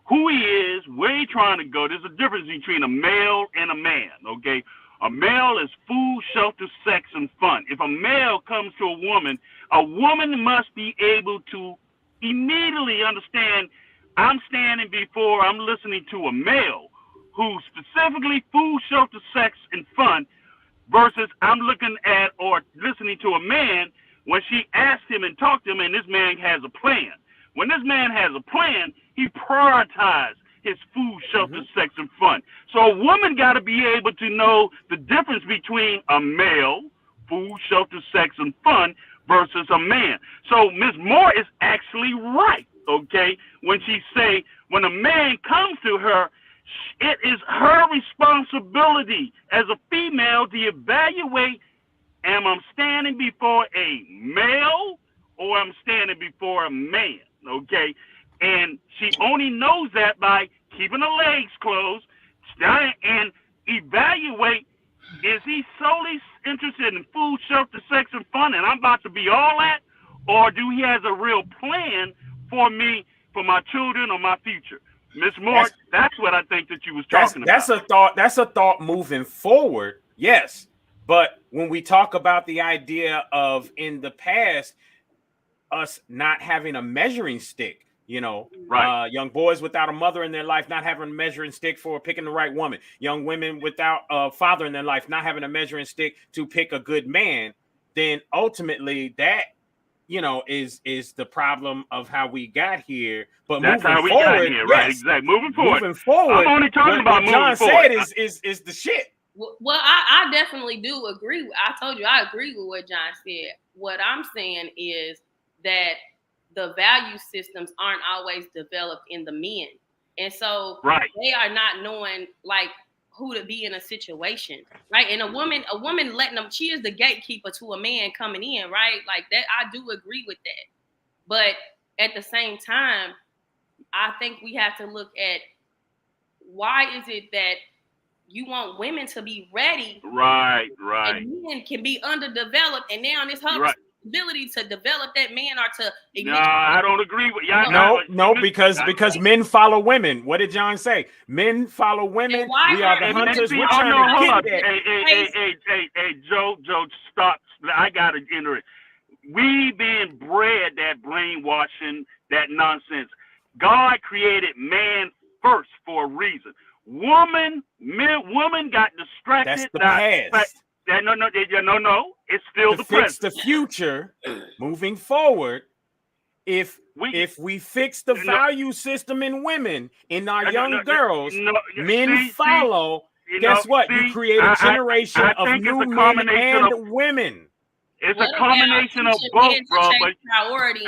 who he is, where he's trying to go. There's a difference between a male and a man, okay? A male is food, shelter, sex, and fun. If a male comes to a woman must be able to immediately understand, I'm listening to a male who's specifically food, shelter, sex, and fun, versus I'm looking at or listening to a man when she asked him and talked to him, and this man has a plan. When this man has a plan, he prioritizes his food, shelter, sex, and fun. So a woman got to be able to know the difference between a male, food, shelter, sex, and fun, versus a man. So Ms. Moore is actually right, okay, when she say when a man comes to her, it is her responsibility as a female to evaluate, am I standing before a male or I'm standing before a man, okay? And she only knows that by keeping her legs closed and evaluate, is he solely interested in food, shelter, sex, and fun, and I'm about to be all that? Or do he has a real plan for me, for my children, or my future? Ms. Moore, that's what I think that you was talking about. That's a thought moving forward, yes. But when we talk about the idea of in the past, us not having a measuring stick, you know, young boys without a mother in their life not having a measuring stick for picking the right woman, young women without a father in their life not having a measuring stick to pick a good man, then ultimately that, you know, is the problem of how we got here. But that's moving how we forward, got here, right? Exactly. Moving forward, I'm only talking about what John moving forward. said is the shit. Well, I definitely do agree. I told you I agree with what John said. What I'm saying is that the value systems aren't always developed in the men. And so they are not knowing like who to be in a situation, right? And a woman letting them, she is the gatekeeper to a man coming in, right? Like that, I do agree with that. But at the same time, I think we have to look at why is it that you want women to be ready, right, and men can be underdeveloped, and now it's her responsibility to develop that man or to. No, I don't agree with you. No, because men follow women. What did John say? Men follow women. We are the hunters. We're trying to get that. Hey, Joe, stop. I gotta enter it. We being bred that brainwashing, that nonsense. God created man first for a reason. Woman got distracted. That's the past. No. It's still the fix present. The future, moving forward. If we fix the value system in women, in our young girls, men follow. Guess what? You create a generation of new men and women. It's a combination of both, bro. But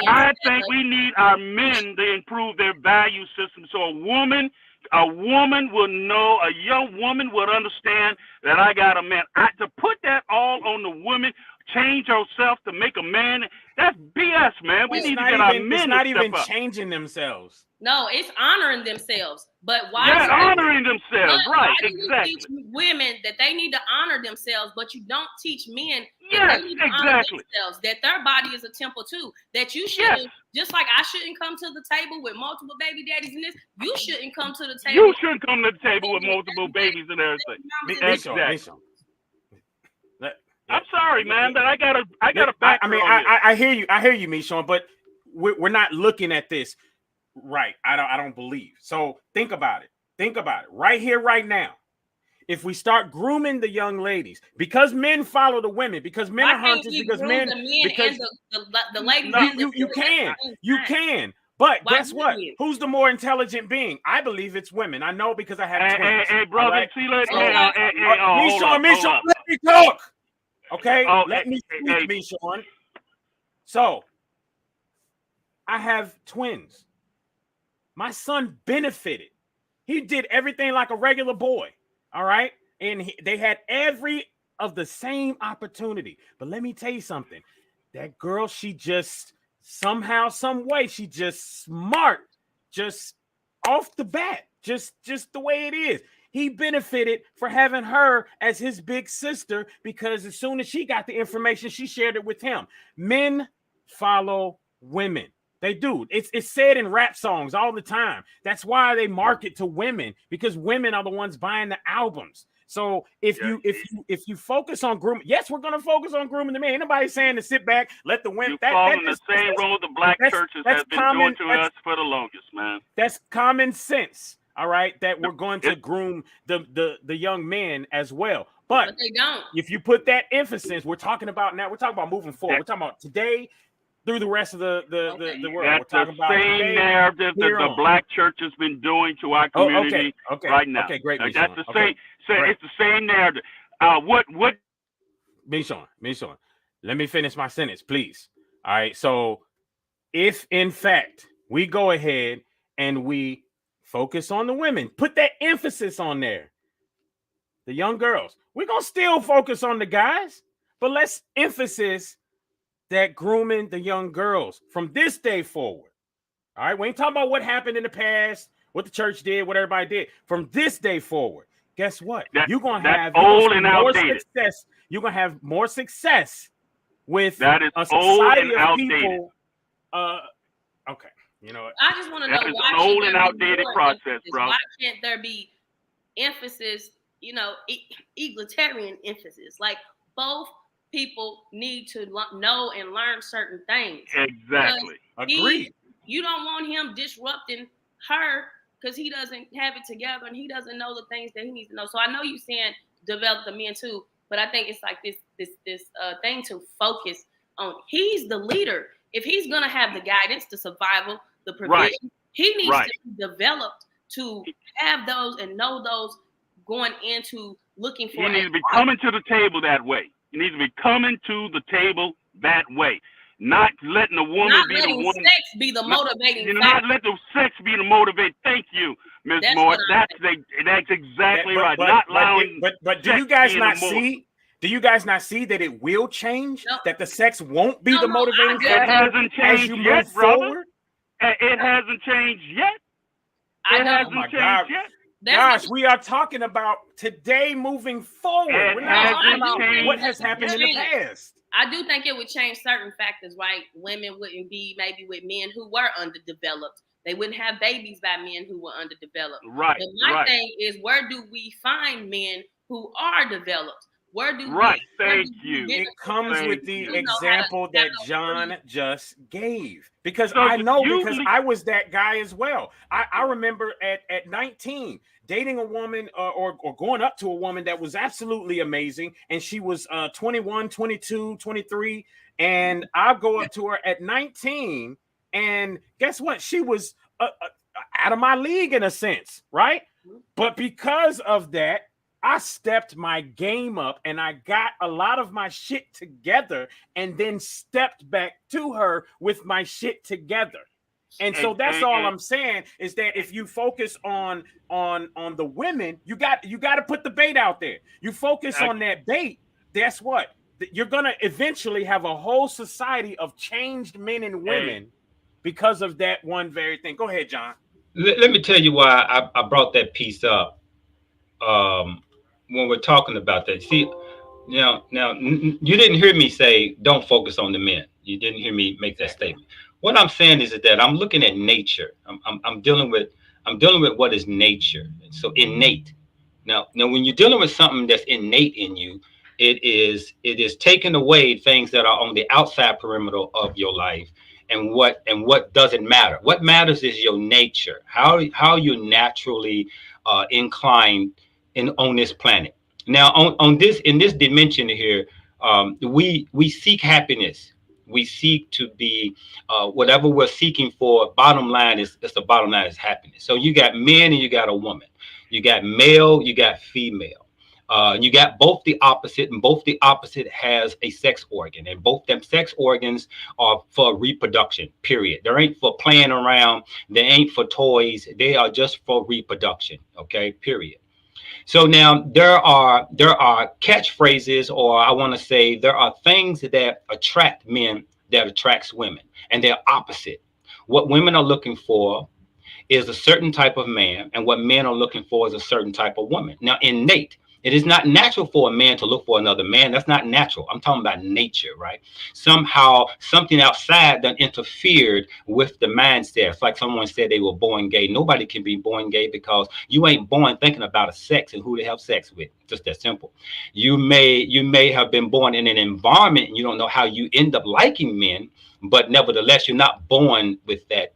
I think we need our men to improve their value system. So a woman will know, a young woman would understand that I got a man. To put that all on the woman, change yourself to make a man, that's BS, man. We need to get our men. It's not even up. changing themselves. No, it's honoring themselves. But why? Yeah, honoring themselves, right? Why Exactly. You teach women that they need to honor themselves, but you don't teach men that yes, they need to honor themselves, that their body is a temple too. That you shouldn't, just like I shouldn't come to the table with multiple baby daddies and this, you shouldn't come to the table. You shouldn't come to the table with multiple babies and everything. Exactly. I'm sorry, man, but I gotta back. I hear you, Michon, but we're not looking at this right. I don't believe. So think about it. Right here, right now. If we start grooming the young ladies, because men follow the women, because men are hunters, because men, because the ladies. No, you can. But guess what? Who's the more intelligent being? I believe it's women. I know because I have twins. Hey, brother, right? see, let me talk. Okay, let me speak, Michon. So, I have twins. My son benefited. He did everything like a regular boy, all right? And they had every of the same opportunity. But let me tell you something. That girl, she just somehow, some way, she just smart, just off the bat, just the way it is. He benefited for having her as his big sister because as soon as she got the information, she shared it with him. Men follow women. They do. It's said in rap songs all the time. That's why they market to women, because women are the ones buying the albums. So if you focus on grooming, yes, we're gonna focus on grooming the man. Ain't nobody saying to sit back, let the women. You fall in the same role the black churches have been doing to us for the longest, man. That's common sense. All right, that we're going to groom the young men as well. But they don't. If you put that emphasis, we're talking about moving forward. We're talking about today through the rest of the world. That's the same narrative that the black church has been doing to our community right now. Okay, great. That's the same. It's the same narrative. What? Michon, let me finish my sentence, please. All right. So, if in fact we go ahead and we focus on the women, put that emphasis on there, the young girls, we're gonna still focus on the guys, but let's emphasis that grooming the young girls from this day forward. All right, we ain't talking about what happened in the past, what the church did, what everybody did. From this day forward, guess what? You're gonna have more success. You're gonna have more success with a society of people. Okay, you know what? I just want to know why an old and outdated process, bro. Why can't there be emphasis? Egalitarian emphasis, like both people need to know and learn certain things. Exactly. Agreed. You don't want him disrupting her because he doesn't have it together and he doesn't know the things that he needs to know. So I know you're saying develop the men too, but I think it's like this thing to focus on. He's the leader. If he's gonna have the guidance, the survival, the provision, he needs to be developed to have those and know those going into looking for. He needs to be coming to the table that way. He needs to be coming to the table that way. Not letting the woman be the one. Sex be the motivating factor. Not let the sex be the motivating. Thank you, Ms. That's Moore, what I'm that's exactly But- right. but- Not but- allowing. but do you sex guys being not a motive. see? Do you guys not see that it will change? No. That the sex won't be No, the no, I motivating agree. It factor hasn't as changed you move yet, brother. forward? It hasn't changed yet. I It don't. hasn't Oh my changed God. yet. That's Gosh, we are talking about today moving forward. It We're not talking hasn't about changed what has happened in the yet. past. I do think it would change certain factors, right? Women wouldn't be maybe with men who were underdeveloped. They wouldn't have babies by men who were underdeveloped. Right, But my right. thing is, where do we find men who are developed? Where do Right, where thank do you. men It comes Thank with the you. example that John just gave. Because So I know, you because I was that guy as well. I remember at 19 dating a woman or going up to a woman that was absolutely amazing. And she was 21, 22, 23. And I go up to her at 19. And guess what? She was out of my league in a sense, right? But because of that, I stepped my game up and I got a lot of my shit together and then stepped back to her with my shit together. And so that's all I'm saying is that if you focus on the women, you got to put the bait out there. You focus on that bait. Guess what? You're going to eventually have a whole society of changed men and women because of that one very thing. Go ahead, John. Let me tell you why I brought that piece up. When we're talking about that, see, now you didn't hear me say don't focus on the men. You didn't hear me make that statement. What I'm saying is that I'm looking at nature. I'm dealing with what is nature. So innate. Now when you're dealing with something that's innate in you, it is taking away things that are on the outside perimeter of your life. And what doesn't matter. What matters is your nature. How you're naturally inclined on this planet. Now, on this in this dimension here, we seek happiness. We seek to be whatever we're seeking for. Bottom line is the bottom line is happiness. So you got men and you got a woman. You got male, you got female. You got both the opposite, and both the opposite has a sex organ, and both them sex organs are for reproduction, period. They ain't for playing around. They ain't for toys. They are just for reproduction. Okay, period. So now there are catchphrases, or I want to say there are things that attract men that attracts women, and they're opposite. What women are looking for is a certain type of man, and what men are looking for is a certain type of woman. Now, innate. It is not natural for a man to look for another man. That's not natural. I'm talking about nature, right? Somehow something outside done interfered with the mindset. It's like someone said they were born gay. Nobody can be born gay because you ain't born thinking about a sex and who to have sex with. Just that simple. You may have been born in an environment and you don't know how you end up liking men, but nevertheless, you're not born with that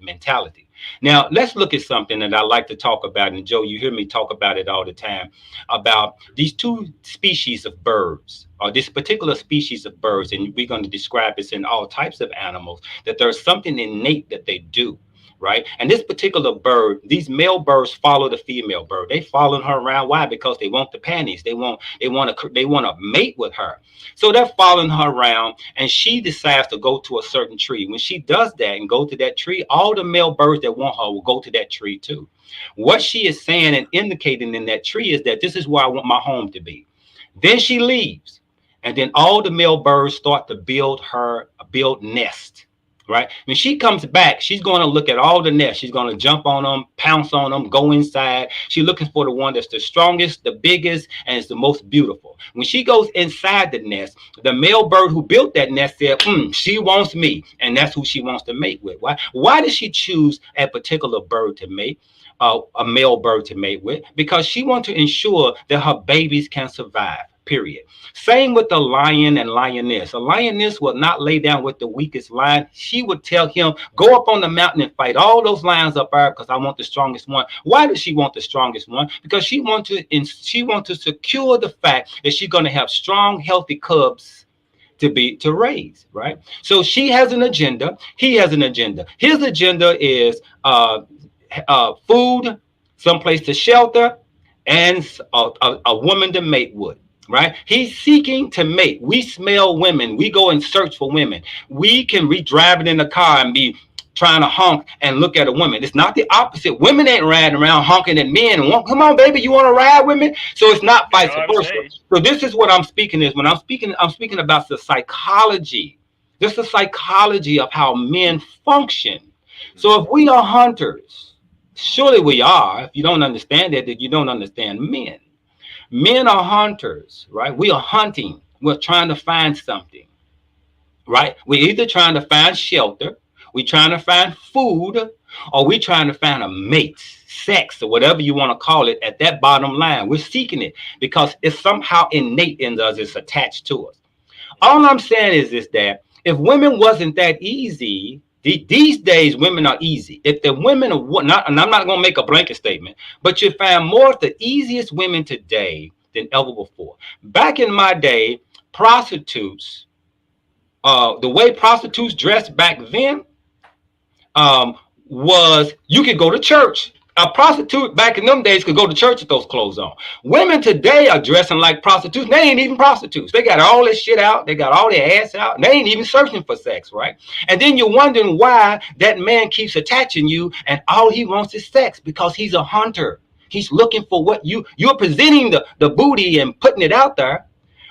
mentality. Now, let's look at something that I like to talk about. And Joe, you hear me talk about it all the time, about these two species of birds, or this particular species of birds. And we're going to describe this in all types of animals, that there's something innate that they do. Right. And this particular bird, these male birds follow the female bird. They follow her around. Why? Because they want the panties. They want to mate with her. So they're following her around, and she decides to go to a certain tree. When she does that and go to that tree, all the male birds that want her will go to that tree too. What she is saying and indicating in that tree is that this is where I want my home to be. Then she leaves, and then all the male birds start to build nest. Right. When she comes back, she's going to look at all the nests. She's going to jump on them, pounce on them, go inside. She's looking for the one that's the strongest, the biggest, and it's the most beautiful. When she goes inside the nest, the male bird who built that nest said, she wants me. And that's who she wants to mate with. Why? Why does she choose a particular bird to mate? A male bird to mate with? Because she wants to ensure that her babies can survive. Period. Same with the lion and lioness. A lioness will not lay down with the weakest lion. She would tell him, go up on the mountain and fight all those lions up there because I want the strongest one. Why does she want the strongest one? Because she wants to secure the fact that she's going to have strong, healthy cubs to raise, right? So she has an agenda. He has an agenda. His agenda is food, someplace to shelter, and a woman to mate with. Right? He's seeking to mate. We smell women. We go and search for women. We can be driving in the car and be trying to honk and look at a woman. It's not the opposite. Women ain't riding around honking at men and want, come on, baby, you want to ride with me? So it's not vice versa. So this is what I'm speaking is when I'm speaking about the psychology. This is the psychology of how men function. So if we are hunters, surely we are. If you don't understand that, then you don't understand men. Men are hunters, right? We are hunting. We're trying to find something, right? We're either trying to find shelter, we're trying to find food, or we're trying to find a mate, sex, or whatever you want to call it. At that bottom line, we're seeking it because it's somehow innate in us. It's attached to us. All I'm saying is that if women wasn't that easy, these days women are easy. If the women are not, and I'm not going to make a blanket statement, but you find more of the easiest women today than ever before. Back in my day, prostitutes, the way prostitutes dressed back then was you could go to church. A prostitute back in them days could go to church with those clothes on. Women today are dressing like prostitutes. They ain't even prostitutes. They got all this shit out. They got all their ass out. And they ain't even searching for sex, right? And then you're wondering why that man keeps attaching you and all he wants is sex, because he's a hunter. He's looking for what you're presenting the booty and putting it out there.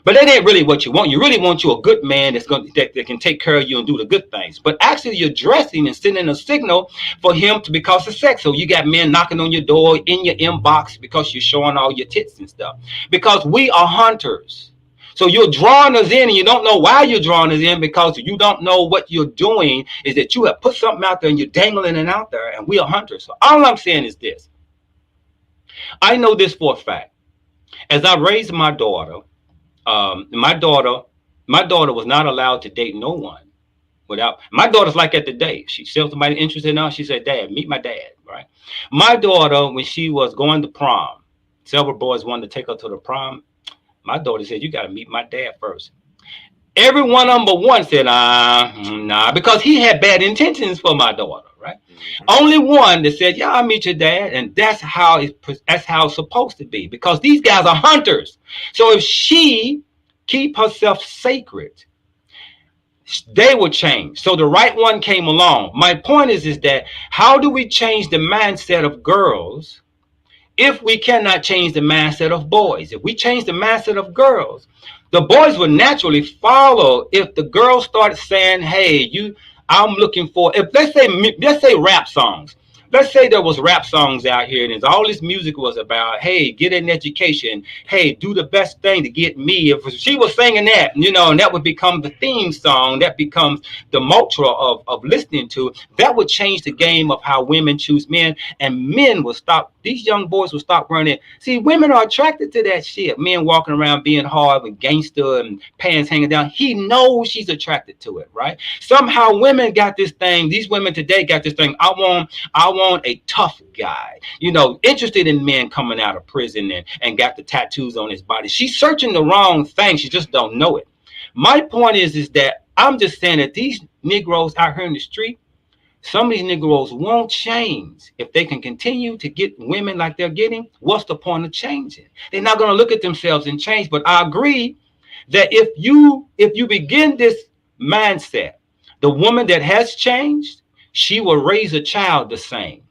But that ain't really what you want. You really want you a good man that can take care of you and do the good things. But actually, you're dressing and sending a signal for him because of sex. So you got men knocking on your door in your inbox because you're showing all your tits and stuff. Because we are hunters. So you're drawing us in, and you don't know why you're drawing us in, because you don't know what you're doing is that you have put something out there and you're dangling it out there, and we are hunters. So all I'm saying is this. I know this for a fact. As I raised my daughter, my daughter was not allowed to date no one without. My daughter's like at the date. She saw somebody interested in her. She said, "Dad, meet my dad." Right. My daughter, when she was going to prom, several boys wanted to take her to the prom. My daughter said, "You got to meet my dad first." Every one of them but one said, nah, because he had bad intentions for my daughter, right? Only one that said, "Yeah, I'll meet your dad," and that's how it's supposed to be, because these guys are hunters. So if she keep herself sacred, they will change. So the right one came along. My point is that how do we change the mindset of girls if we cannot change the mindset of boys? If we change the mindset of girls, the boys would naturally follow. If the girls start saying, "Hey, I'm looking for," if let's say rap songs. Let's say there was rap songs out here and all this music was about, "Hey, get an education. Hey, do the best thing to get me." If she was singing that, and that would become the theme song, that becomes the mantra of listening to, that would change the game of how women choose men, and men will stop. These young boys will stop running. See, women are attracted to that shit. Men walking around being hard and gangster and pants hanging down. He knows she's attracted to it, right? Somehow women got this thing. These women today got this thing. I want a tough guy, interested in men coming out of prison and got the tattoos on his body. She's searching the wrong thing. She just don't know it. My point is that I'm just saying that these Negroes out here in the street, some of these Negroes won't change. If they can continue to get women like they're getting, what's the point of changing? They're not going to look at themselves and change. But I agree that if you begin this mindset, the woman that has changed, she will raise a child the same.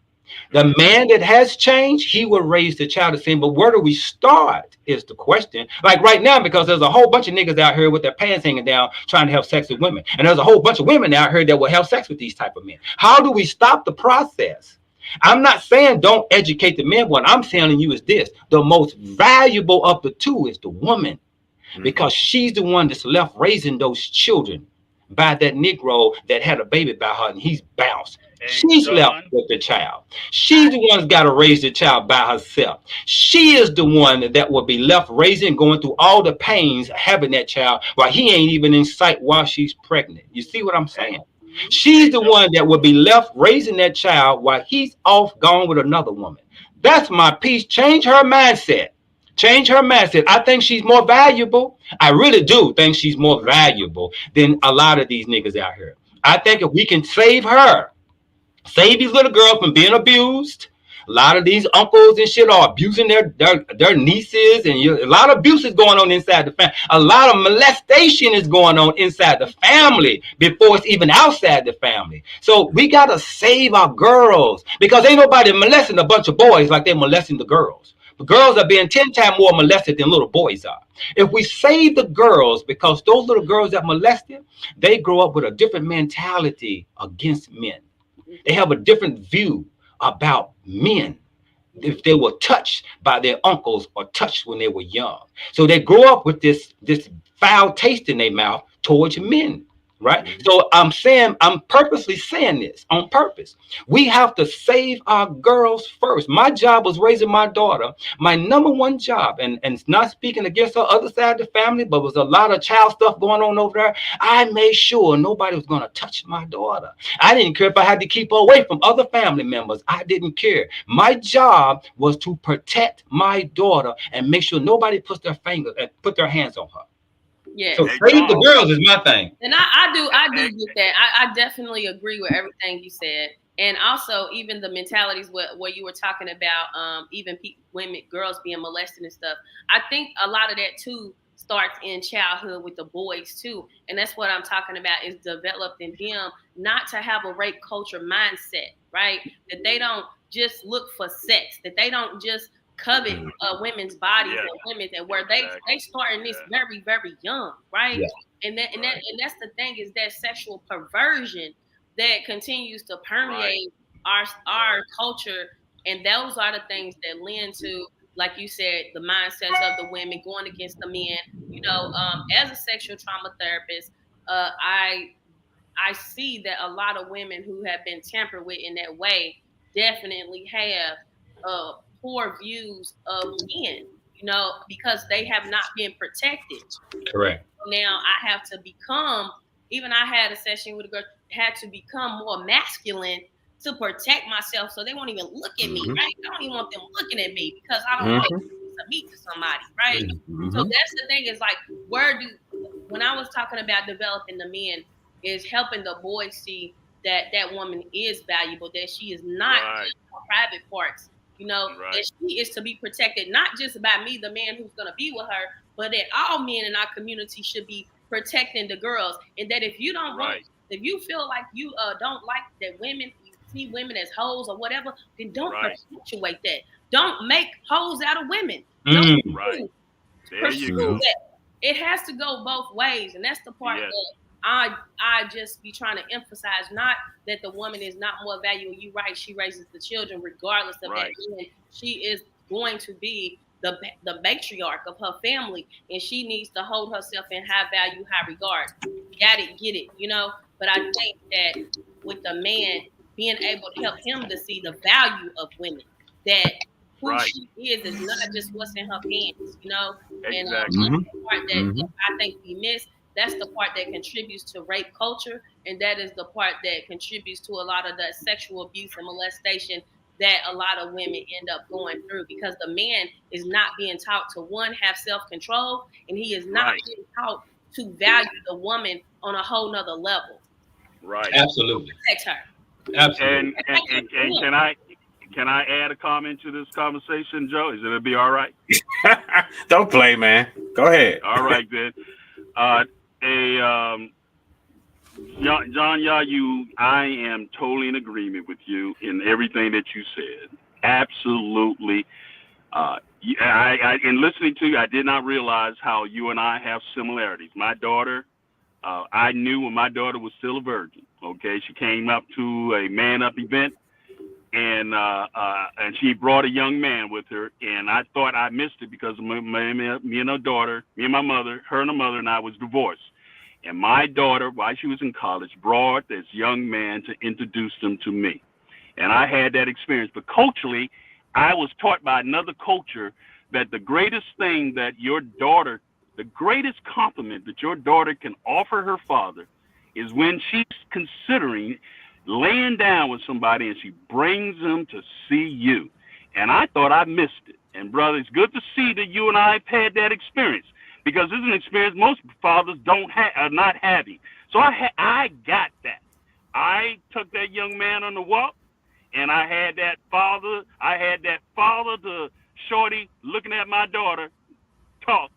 The man that has changed, he will raise the child the same. But where do we start is the question. Like right now, because there's a whole bunch of niggas out here with their pants hanging down trying to have sex with women. And there's a whole bunch of women out here that will have sex with these type of men. How do we stop the process? I'm not saying don't educate the men. What I'm telling you is this. The most valuable of the two is the woman. Because she's the one that's left raising those children by that Negro that had a baby by her and he's bounced. She's left with the child. She's the one that's got to raise the child by herself. She is the one that will be left raising, going through all the pains of having that child while he ain't even in sight while she's pregnant. You see what I'm saying? She's the one that will be left raising that child while he's off gone with another woman. That's my piece. Change her mindset. Change her mindset. I think she's more valuable. I really do think she's more valuable than a lot of these niggas out here. I think if we can save her, save these little girls from being abused, A lot of these uncles and shit are abusing their nieces, and a lot of abuse is going on inside the family. A lot of molestation is going on inside the family before it's even outside the family. So we gotta save our girls, because ain't nobody molesting a bunch of boys like they're molesting the girls. The girls are being 10 times more molested than little boys are. If we save the girls, because those little girls that molested, they grow up with a different mentality against men. They have a different view about men if they were touched by their uncles or touched when they were young. So they grow up with this foul taste in their mouth towards men. Right. So I'm purposely saying this on purpose. We have to save our girls first. My job was raising my daughter. My number one job, and it's not speaking against the other side of the family, but was a lot of child stuff going on over there. I made sure nobody was going to touch my daughter. I didn't care if I had to keep her away from other family members. I didn't care. My job was to protect my daughter and make sure nobody puts their hands on her. Yes. So save the girls is my thing. And I do get that. I definitely agree with everything you said. And also even the mentalities where you were talking about even women, girls being molested and stuff. I think a lot of that too starts in childhood with the boys too. And that's what I'm talking about, is developing them not to have a rape culture mindset, right? That they don't just look for sex, that they don't just covet women's bodies and women, and where they starting this very, very young, right? Yeah. And that's the thing, is that sexual perversion that continues to permeate our culture, and those are the things that lend to, like you said, the mindsets of the women going against the men. You know, as a sexual trauma therapist, I see that a lot of women who have been tampered with in that way definitely have poor views of men, you know, because they have not been protected. Correct. Now I have to become, even I had a session with a girl, had to become more masculine to protect myself, so they won't even look at me, right? I don't even want them looking at me, because I don't want to meet to somebody, right? So that's the thing, is like, when I was talking about developing the men, is helping the boys see that that woman is valuable, that she is not just private parts. You know, that she is to be protected, not just by me, the man who's going to be with her, but that all men in our community should be protecting the girls. And that if you don't want, if you feel like you don't like that women, you see women as hoes or whatever, then don't perpetuate that. Don't make hoes out of women. Don't pursue that. It has to go both ways. And that's the part that I just be trying to emphasize, not that the woman is not more valuable. You're right. She raises the children regardless of that. And she is going to be the matriarch of her family, and she needs to hold herself in high value, high regard. Got it, get it, you know? But I think that with the man, being able to help him to see the value of women, that who she is not just what's in her pants, you know? And that's the part that I think we miss. That's the part that contributes to rape culture, and that is the part that contributes to a lot of the sexual abuse and molestation that a lot of women end up going through, because the man is not being taught to, one, have self-control, and he is not being taught to value the woman on a whole nother level. Right. Absolutely. Protect her. Absolutely. And can I add a comment to this conversation, Joe? Is it gonna be all right? Don't play, man. Go ahead. All right, then. John, I am totally in agreement with you in everything that you said. Absolutely. In listening to you, I did not realize how you and I have similarities. My daughter, I knew when my daughter was still a virgin. Okay, she came up to a Man Up event, and she brought a young man with her, and I thought I missed it because me and her daughter, me and my mother, her and her mother and I was divorced. And my daughter, while she was in college, brought this young man to introduce them to me. And I had that experience. But culturally, I was taught by another culture that the greatest thing that your daughter, the greatest compliment that your daughter can offer her father is when she's considering laying down with somebody and she brings them to see you. And I thought I missed it. And brother, it's good to see that you and I have had that experience, because this is an experience most fathers are not having. So I got that. I took that young man on the walk, and I had that father to Shorty looking at my daughter talk,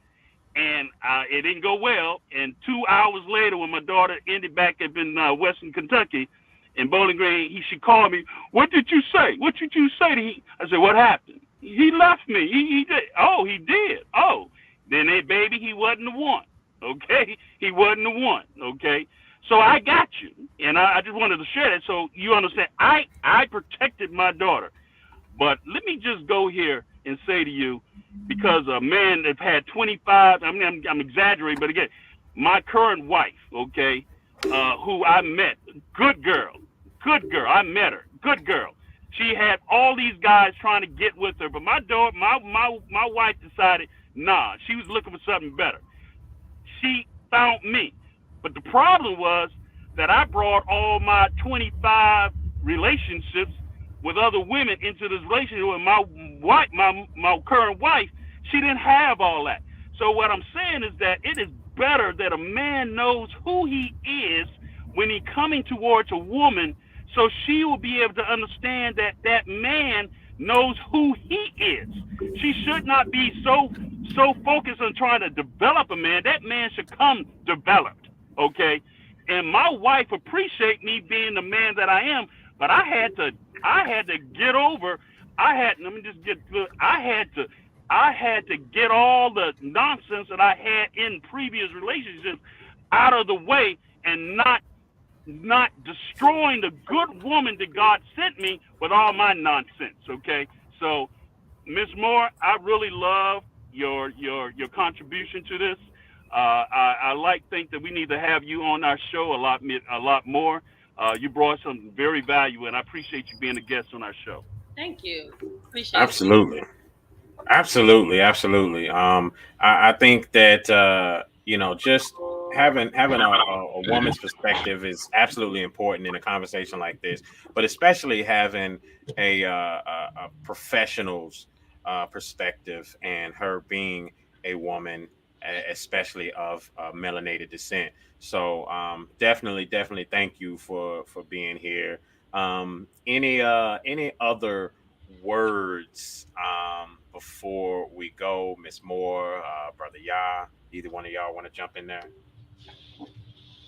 and it didn't go well. And 2 hours later, when my daughter ended back up in Western Kentucky, in Bowling Green, she called me. What did you say? What did you say to him? I said, what happened? He left me. He did. Oh, he did. Oh, then baby, he wasn't the one. Okay, he wasn't the one. Okay, so I got you, and I just wanted to share that so you understand. I protected my daughter, but let me just go here and say to you, because a man that had 25. I mean, I'm exaggerating, but again, my current wife, okay, who I met, good girl. I met her, good girl. She had all these guys trying to get with her, but my wife decided, nah, she was looking for something better. She found me, but the problem was that I brought all my 25 relationships with other women into this relationship with my wife, my current wife. She didn't have all that. So what I'm saying is that it is better that a man knows who he is when he's coming towards a woman, so she will be able to understand that that man knows who he is. She should not be so focused on trying to develop a man. That man should come developed, okay? And my wife appreciate me being the man that I am, but I had to get over. I had to get all the nonsense that I had in previous relationships out of the way, and not destroying the good woman that God sent me with all my nonsense. Okay, so Miss Moore, I really love your contribution to this. I think that we need to have you on our show a lot more. You brought some very value, and I appreciate you being a guest on our show. Thank you. Appreciate Absolutely. it. Absolutely. I think that just having a woman's perspective is absolutely important in a conversation like this, but especially having a professional's perspective, and her being a woman, especially of melanated descent. So definitely thank you for being here. Any other words before we go, Miss Moore, Brother Yah? Either one of y'all want to jump in there?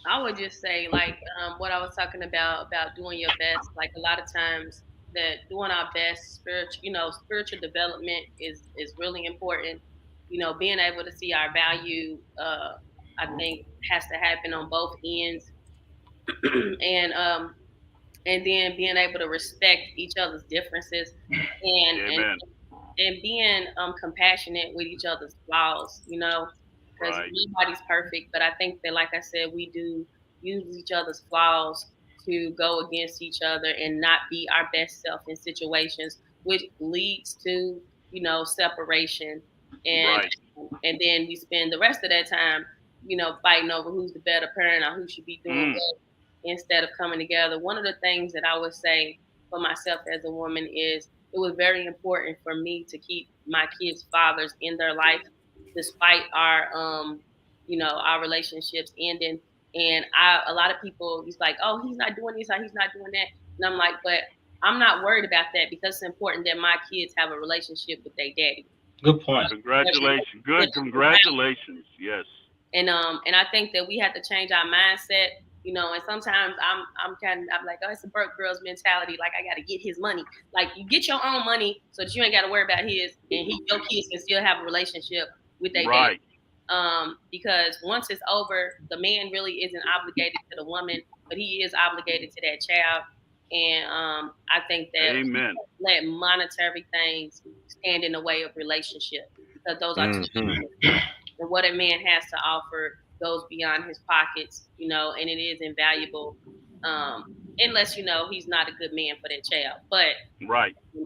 I would just say, like, what I was talking about doing your best. Like, a lot of times, that doing our best, spiritual development is really important. Being able to see our value, I think, has to happen on both ends, and then being able to respect each other's differences, and being compassionate with each other's flaws. Because nobody's perfect, but I think that, like I said, we do use each other's flaws to go against each other and not be our best self in situations, which leads to separation, and then we spend the rest of that time fighting over who's the better parent or who should be doing what, instead of coming together. One of the things that I would say for myself as a woman is, it was very important for me to keep my kids' fathers in their life, despite our our relationships ending. And a lot of people, he's like, oh, he's not doing this or he's not doing that. And I'm like, but I'm not worried about that, because it's important that my kids have a relationship with their daddy. Good point. Congratulations. Good. Congratulations. Yes. And I think that we have to change our mindset. And sometimes I'm like, oh, it's a broke girl's mentality. Like, I got to get his money. Like, you get your own money so that you ain't got to worry about his, and your kids can still have a relationship with their dad. Because once it's over, the man really isn't obligated to the woman, but he is obligated to that child. And I think that let monetary things stand in the way of relationship, because those are two things. And what a man has to offer goes beyond his pockets, and it is invaluable, unless he's not a good man for that child. But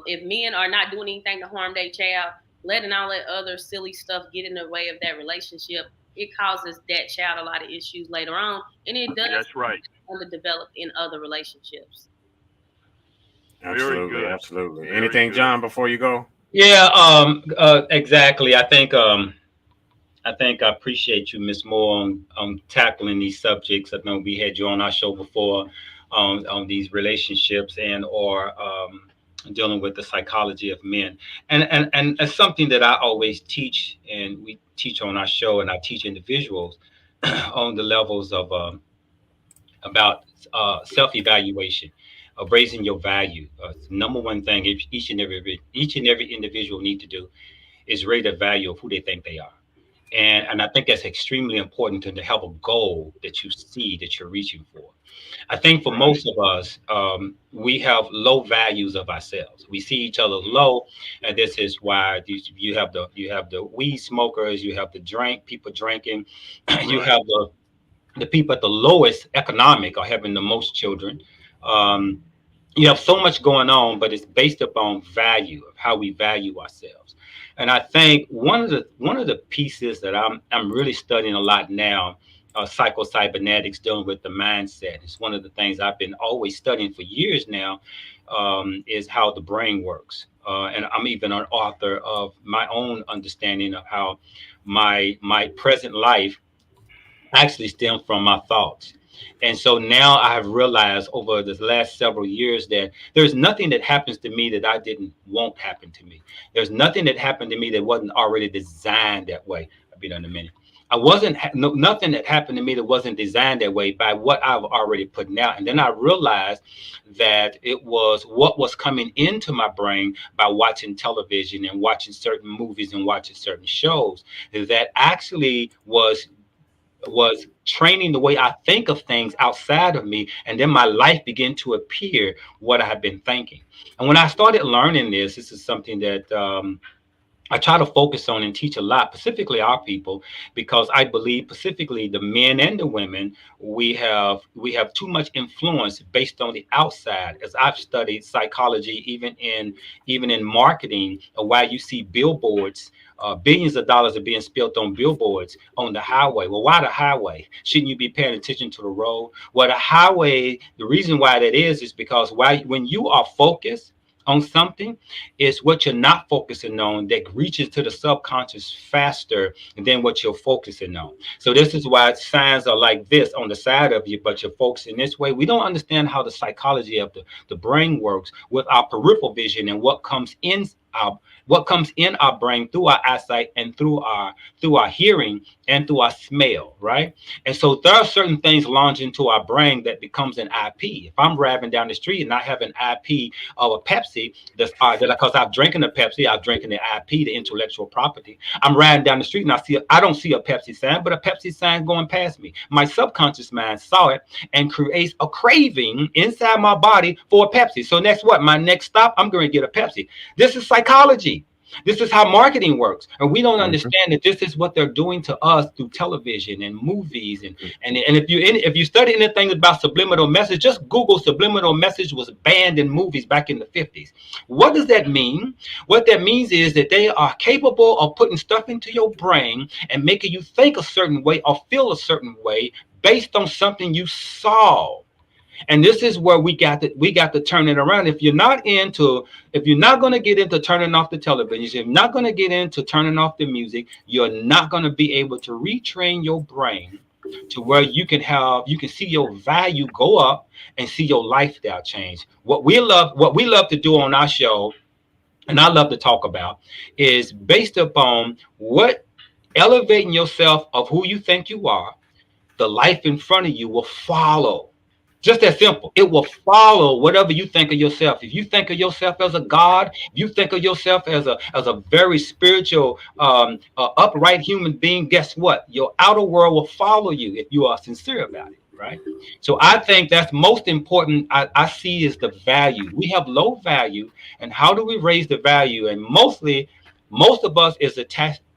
if men are not doing anything to harm their child, letting all that other silly stuff get in the way of that relationship, it causes that child a lot of issues later on, and it does. That's right. Underdeveloped in other relationships. Absolutely. Anything, John, before you go? Yeah, exactly. I think I appreciate you, Miss Moore, on tackling these subjects. I know we had you on our show before. on these relationships and or dealing with the psychology of men. And it's something that I always teach, and we teach on our show, and I teach individuals on the levels of about self-evaluation, of raising your value. Number one thing each and every individual need to do is raise the value of who they think they are. And I think that's extremely important to have a goal that you see that you're reaching for. I think for most of us, we have low values of ourselves. We see each other low, and this is why you have the weed smokers, you have the people drinking, you have the people at the lowest economic are having the most children. Um, you have so much going on, but it's based upon value of how we value ourselves. And I think one of the pieces that I'm really studying a lot now, psycho-cybernetics, dealing with the mindset. It's one of the things I've been always studying for years now, is how the brain works. And I'm even an author of my own understanding of how my present life actually stem from my thoughts. And so now I have realized over the last several years that there's nothing that happens to me that I didn't want happen to me. There's nothing that happened to me that wasn't already designed that way. I'll be done in a minute. I wasn't nothing that happened to me that wasn't designed that way by what I've already put out. And then I realized that it was what was coming into my brain by watching television and watching certain movies and watching certain shows that actually was training the way I think of things outside of me. And then my life began to appear what I had been thinking. And when I started learning this is something that I try to focus on and teach a lot, specifically our people, because I believe specifically the men and the women, we have too much influence based on the outside. As I've studied psychology, even in marketing, why you see billboards, billions of dollars are being spent on billboards on the highway. Well, why the highway? Shouldn't you be paying attention to the road? Well, the highway, the reason why that is because when you are focused on something, is what you're not focusing on that reaches to the subconscious faster than what you're focusing on. So this is why signs are like this on the side of you, but you're focusing this way. We don't understand how the psychology of the brain works with our peripheral vision and what comes in our brain through our eyesight and through our hearing and through our smell, right? And so there are certain things launch into our brain that becomes an IP. If I'm driving down the street and I have an IP of a Pepsi, that's because I'm drinking a Pepsi, I'm drinking the IP, the intellectual property. I'm riding down the street and I don't see a Pepsi sign, but a Pepsi sign going past me. My subconscious mind saw it and creates a craving inside my body for a Pepsi. So next my next stop, I'm going to get a Pepsi. This is psychology. This is how marketing works. And we don't understand that this is what they're doing to us through television and movies. And if you study anything about subliminal message, just Google subliminal message was banned in movies back in the 50s. What does that mean? What that means is that they are capable of putting stuff into your brain and making you think a certain way or feel a certain way based on something you saw. And this is where we got to turn it around. If you're not going to get into turning off the television, if you're not going to get into turning off the music, you're not going to be able to retrain your brain to where you can see your value go up and see your lifestyle change. What we love to do on our show, and I love to talk about, is based upon what elevating yourself of who you think you are. The life in front of you will follow. Just that simple. It will follow whatever you think of yourself. If you think of yourself as a God, if you think of yourself as a very spiritual, upright human being, guess what? Your outer world will follow you if you are sincere about it, right? So I think that's most important. I see is the value. We have low value, and how do we raise the value? And most of us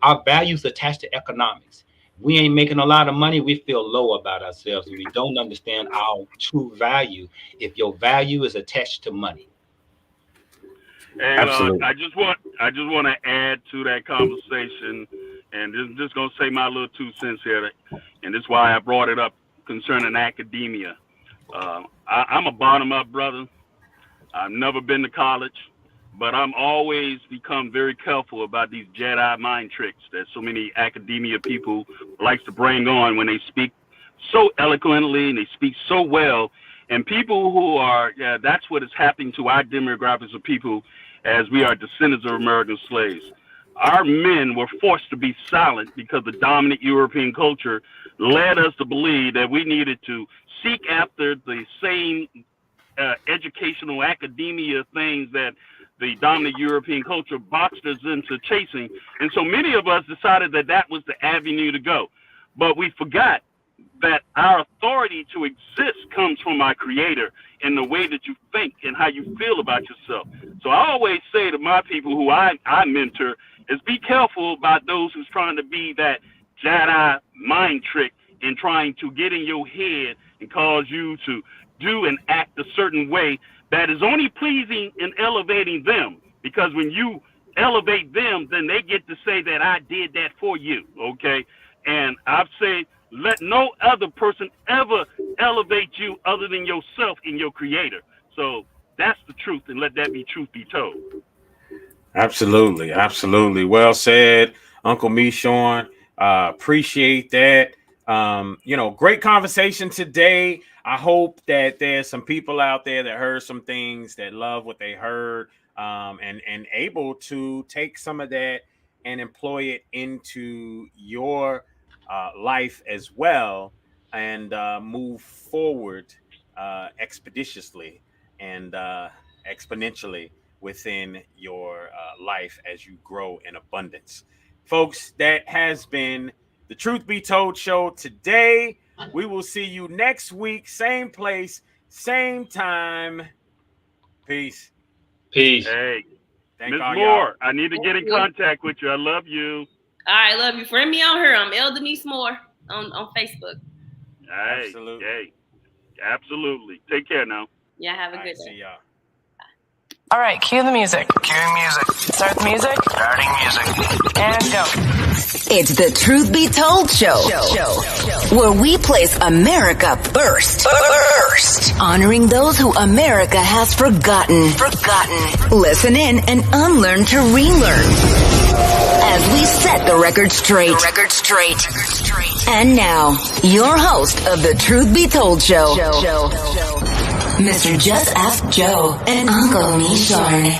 our values attached to economics. We ain't making a lot of money. We feel low about ourselves, and we don't understand our true value if your value is attached to money. And I just want to add to that conversation, and this is just gonna say my little 2 cents here, and this is why I brought it up concerning academia. I'm a bottom up brother. I've never been to college, but I'm always become very careful about these Jedi mind tricks that so many academia people likes to bring on when they speak so eloquently and they speak so well. And people who are, that's what is happening to our demographics of people as we are descendants of American slaves. Our men were forced to be silent because the dominant European culture led us to believe that we needed to seek after the same educational academia things that the dominant European culture boxed us into chasing. And so many of us decided that that was the avenue to go. But we forgot that our authority to exist comes from our creator in the way that you think and how you feel about yourself. So I always say to my people who I mentor is be careful about those who's trying to be that Jedi mind trick and trying to get in your head and cause you to do and act a certain way that is only pleasing and elevating them. Because when you elevate them, then they get to say that I did that for you, okay? And I've said, let no other person ever elevate you other than yourself and your creator. So that's the truth, and let that be truth be told. Absolutely. Absolutely. Well said, Uncle Me, Sean. Appreciate that. Great conversation today. I hope that there's some people out there that heard some things that love what they heard, and able to take some of that and employ it into your life as well, and move forward expeditiously and exponentially within your life as you grow in abundance. Folks, that has been the Truth Be Told show today. We will see you next week, same place, same time. Peace. Peace. Hey, Thank Ms. all Moore, y'all. I need to get in contact with you. I love you. All right, love you. Friend me on her. I'm Elder Denise Moore on Facebook. Hey, Absolutely. Hey, absolutely. Take care now. Yeah, have a good day. See y'all. All right, cue the music. Cue music. Start the music. Starting music. And go. It's the Truth Be Told show, where we place America first. Honoring those who America has forgotten. Listen in and unlearn to relearn. As we set the record straight. And now, your host of the Truth Be Told show, Mr. Just Ask Joe and Uncle Me Sean.